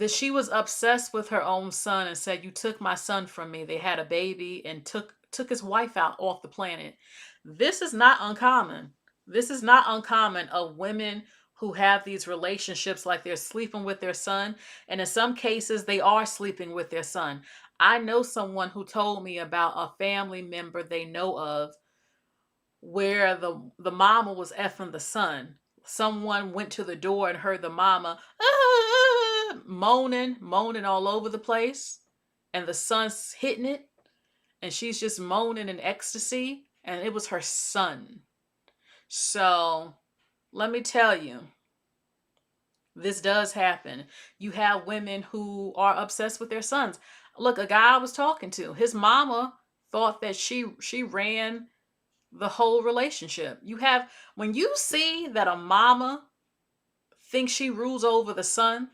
She was obsessed with her own son and said, "You took my son from me." They had a baby and took his wife out off the planet. This is not uncommon. This is not uncommon of women who have these relationships like they're sleeping with their son. And in some cases, they are sleeping with their son. I know someone who told me about a family member they know of where the mama was effing the son. Someone went to the door and heard the mama moaning all over the place, and the son's hitting it, and she's just moaning in ecstasy, and it was her son. So let me tell you, this does happen. You have women who are obsessed with their sons. Look, a guy I was talking to, his mama thought that she ran the whole relationship. When you see that a mama thinks she rules over the son,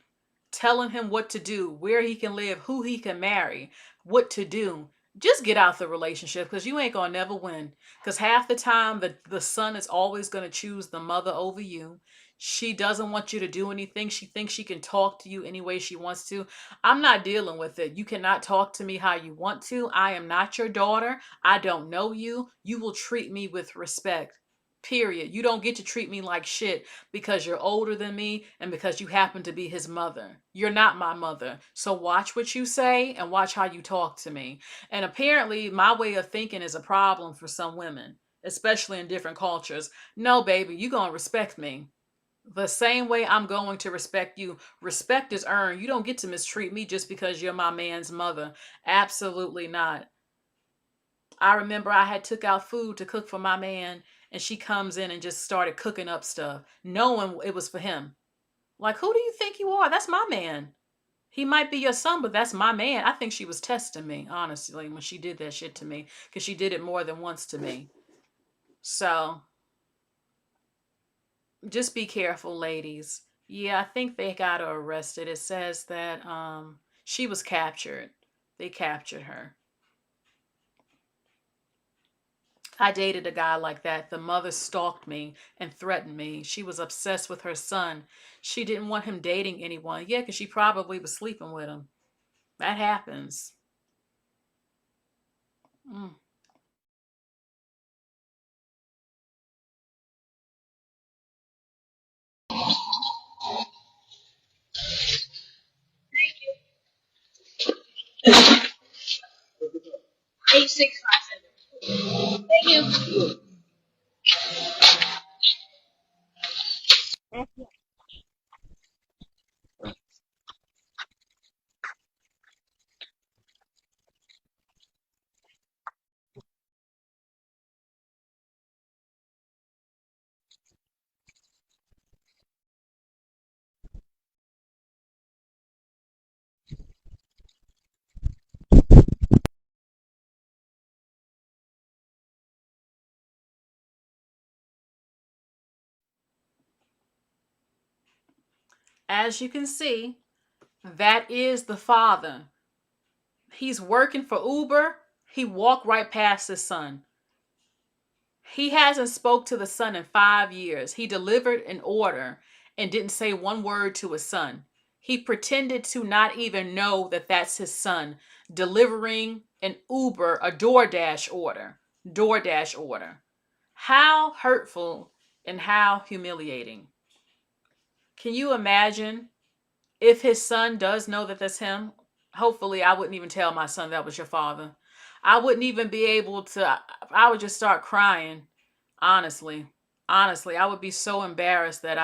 telling him what to do, where he can live, who he can marry, what to do, just get out the relationship, because you ain't gonna never win. Because half the time the son is always gonna choose the mother over you. She doesn't want you to do anything. She thinks she can talk to you any way she wants to. I'm not dealing with it. You cannot talk to me how you want to. I am not your daughter. I don't know you. You will treat me with respect. Period. You don't get to treat me like shit because you're older than me and because you happen to be his mother. You're not my mother. So watch what you say and watch how you talk to me. And apparently my way of thinking is a problem for some women, especially in different cultures. No, baby, you're going to respect me the same way I'm going to respect you. Respect is earned. You don't get to mistreat me just because you're my man's mother. Absolutely not. I remember I had took out food to cook for my man, and she comes in and just started cooking up stuff, knowing it was for him. Like, who do you think you are? That's my man. He might be your son, but that's my man. I think she was testing me, honestly, when she did that shit to me, because she did it more than once to me. So just be careful, ladies. Yeah, I think they got her arrested. It says that she was captured. They captured her. I dated a guy like that. The mother stalked me and threatened me. She was obsessed with her son. She didn't want him dating anyone. Yeah, because she probably was sleeping with him. That happens. Mm. As you can see, that is the father. He's working for Uber. He walked right past his son. He hasn't spoke to the son in 5 years. He delivered an order and didn't say one word to his son. He pretended to not even know that that's his son delivering an Uber, a DoorDash order. DoorDash order. How hurtful and how humiliating. Can you imagine if his son does know that that's him? Hopefully, I wouldn't even tell my son that was your father. I wouldn't even be able to, I would just start crying. Honestly, I would be so embarrassed that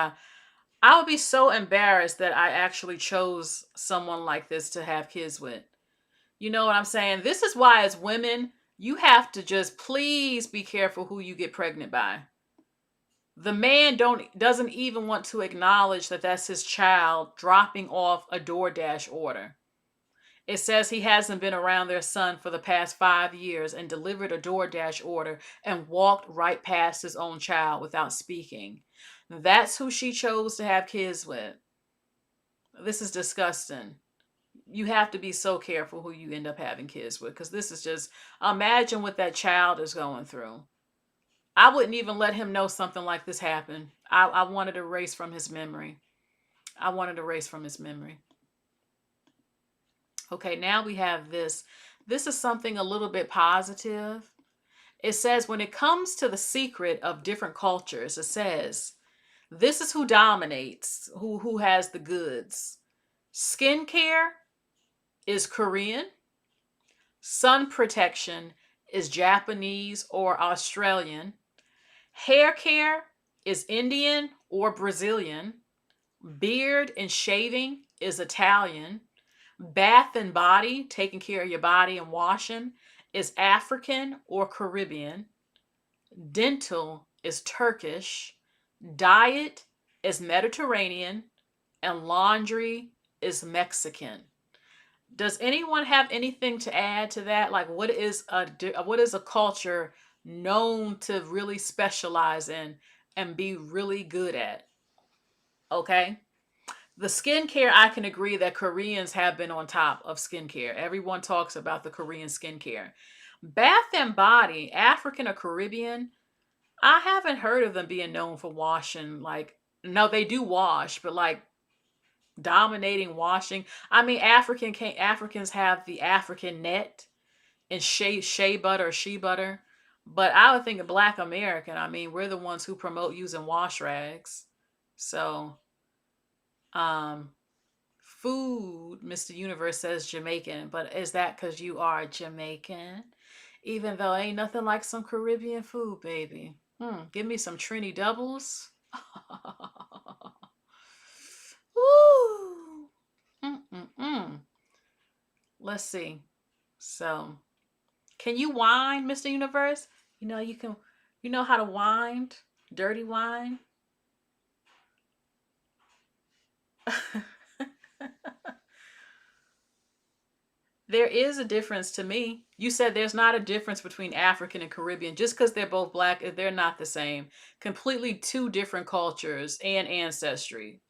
I would be so embarrassed that I actually chose someone like this to have kids with. You know what I'm saying? This is why as women, you have to just please be careful who you get pregnant by. The man doesn't even want to acknowledge that that's his child dropping off a DoorDash order. It says he hasn't been around their son for the past 5 years and delivered a DoorDash order and walked right past his own child without speaking. That's who she chose to have kids with. This is disgusting. You have to be so careful who you end up having kids with, because this is just, imagine what that child is going through. I wouldn't even let him know something like this happened. I wanted to erase from his memory. Okay, now we have this. This is something a little bit positive. It says when it comes to the secret of different cultures, it says, this is who dominates, who has the goods. Skincare is Korean. Sun protection is Japanese or Australian. Hair care is Indian or Brazilian. Beard and shaving is Italian. Bath and body, taking care of your body and washing, is African or Caribbean. Dental is Turkish. Diet is Mediterranean. And laundry is Mexican. Does anyone have anything to add to that? Like, what is a culture known to really specialize in and be really good at? Okay. The skincare, I can agree that Koreans have been on top of skincare. Everyone talks about the Korean skincare. Bath and body, African or Caribbean, I haven't heard of them being known for washing. Like, no, they do wash, but like dominating washing. I mean, Africans have the African net and shea butter or shea butter. But I would think a Black American, I mean, we're the ones who promote using wash rags. So, food, Mr. Universe says Jamaican, but is that because you are Jamaican? Even though ain't nothing like some Caribbean food, baby. Give me some Trini doubles. Woo! Let's see. So, can you wind, Mr. Universe? You know you can. You know how to wind, dirty wine. There is a difference to me. You said there's not a difference between African and Caribbean. Just because they're both black, they're not the same. Completely two different cultures and ancestry.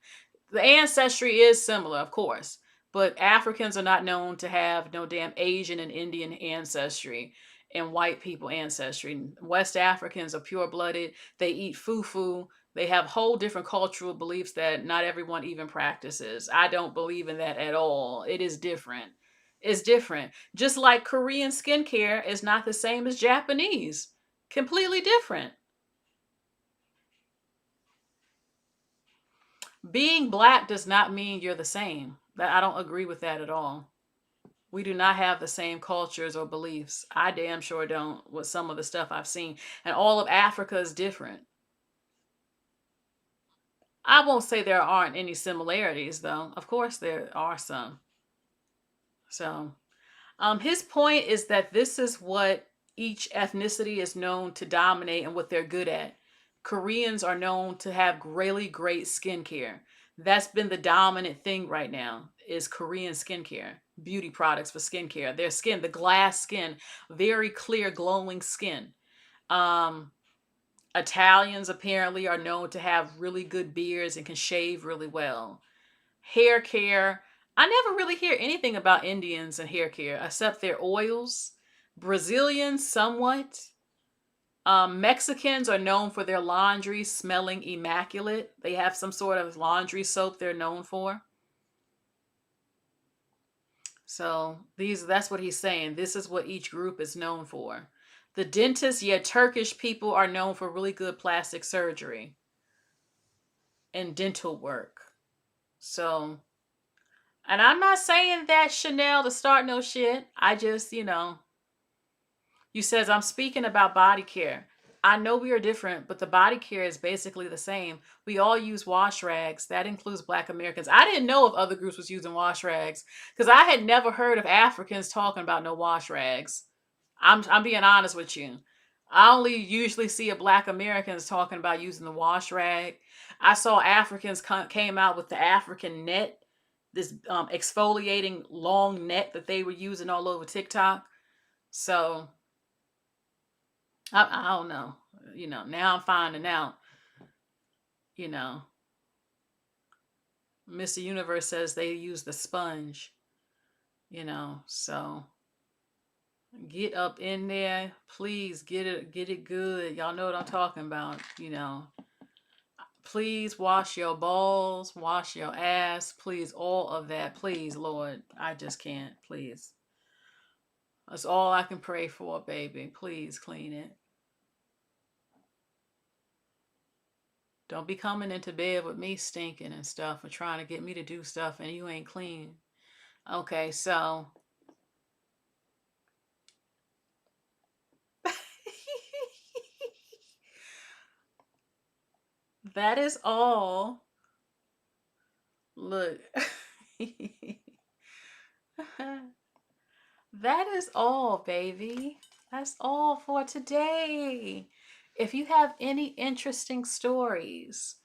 The ancestry is similar, of course, but Africans are not known to have no damn Asian and Indian ancestry and white people ancestry. West Africans are pure-blooded. They eat fufu. They have whole different cultural beliefs that not everyone even practices. I don't believe in that at all. It is different. It's different. Just like Korean skincare is not the same as Japanese. Completely different. Being black does not mean you're the same. I don't agree with that at all. We do not have the same cultures or beliefs. I damn sure don't with some of the stuff I've seen. And all of Africa is different. I won't say there aren't any similarities, though. Of course, there are some. So, his point is that this is what each ethnicity is known to dominate and what they're good at. Koreans are known to have really great skincare. That's been the dominant thing right now is Korean skincare, beauty products for skincare. Their skin, the glass skin, very clear, glowing skin. Italians apparently are known to have really good beards and can shave really well. Hair care, I never really hear anything about Indians and hair care except their oils. Brazilians, somewhat. Mexicans are known for their laundry smelling immaculate. They have some sort of laundry soap they're known for. So that's what he's saying. This is what each group is known for. The dentists, yeah, Turkish people are known for really good plastic surgery and dental work. So, and I'm not saying that Chanel to start no shit. I just, you says I'm speaking about body care. I know we are different, but the body care is basically the same. We all use wash rags. That includes Black Americans. I didn't know if other groups was using wash rags because I had never heard of Africans talking about no wash rags. I'm being honest with you. I only usually see a Black Americans talking about using the wash rag. I saw Africans came out with the African net, this exfoliating long net that they were using all over TikTok. So I don't know. Now I'm finding out, you know, Mr. Universe says they use the sponge, so get up in there. Please get it good. Y'all know what I'm talking about, Please wash your balls, wash your ass, please, all of that. Please, Lord. I just can't, please. That's all I can pray for, baby. Please clean it. Don't be coming into bed with me stinking and stuff or trying to get me to do stuff and you ain't clean. Okay, so that is all. Look. That is all, baby. That's all for today. If you have any interesting stories,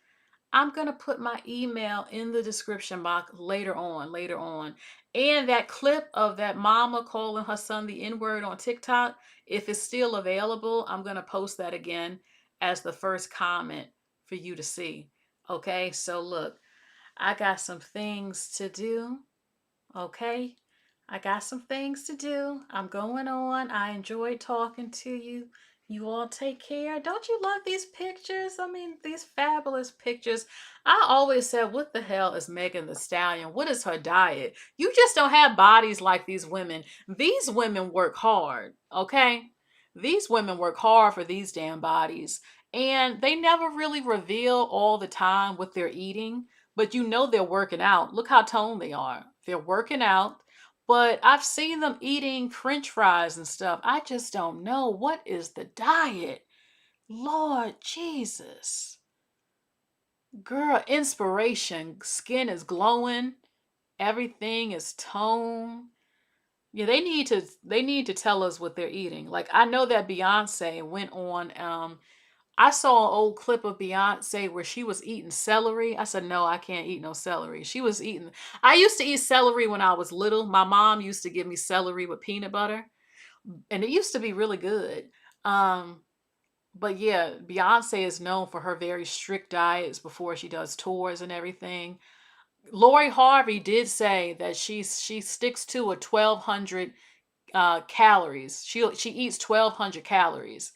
I'm going to put my email in the description box later on. And that clip of that mama calling her son the N-word on TikTok, if it's still available, I'm going to post that again as the first comment for you to see. Okay, so look, I got some things to do. Okay, I got some things to do. I'm going on. I enjoyed talking to you. You all take care. Don't you love these pictures? I mean, these fabulous pictures. I always said, what the hell is Megan Thee Stallion? What is her diet? You just don't have bodies like these women. These women work hard, okay? These women work hard for these damn bodies. And they never really reveal all the time what they're eating, but they're working out. Look how toned they are. They're working out. But I've seen them eating French fries and stuff. I just don't know. What is the diet? Lord Jesus. Girl, inspiration. Skin is glowing. Everything is toned. Yeah, they need to tell us what they're eating. Like, I know that Beyonce went on I saw an old clip of Beyonce where she was eating celery. I said, no, I can't eat no celery. I used to eat celery when I was little. My mom used to give me celery with peanut butter, and it used to be really good. Um, but yeah, Beyonce is known for her very strict diets before she does tours and everything. Lori Harvey did say that she sticks to a 1,200 calories. She eats 1,200 calories.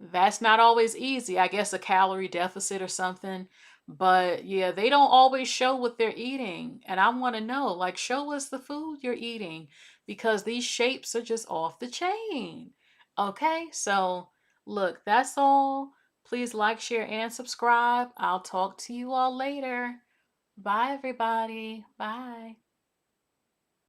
That's not always easy. I guess a calorie deficit or something. But yeah, they don't always show what they're eating. And I want to know, like, show us the food you're eating because these shapes are just off the chain. Okay, so look, that's all. Please like, share, and subscribe. I'll talk to you all later. Bye, everybody. Bye.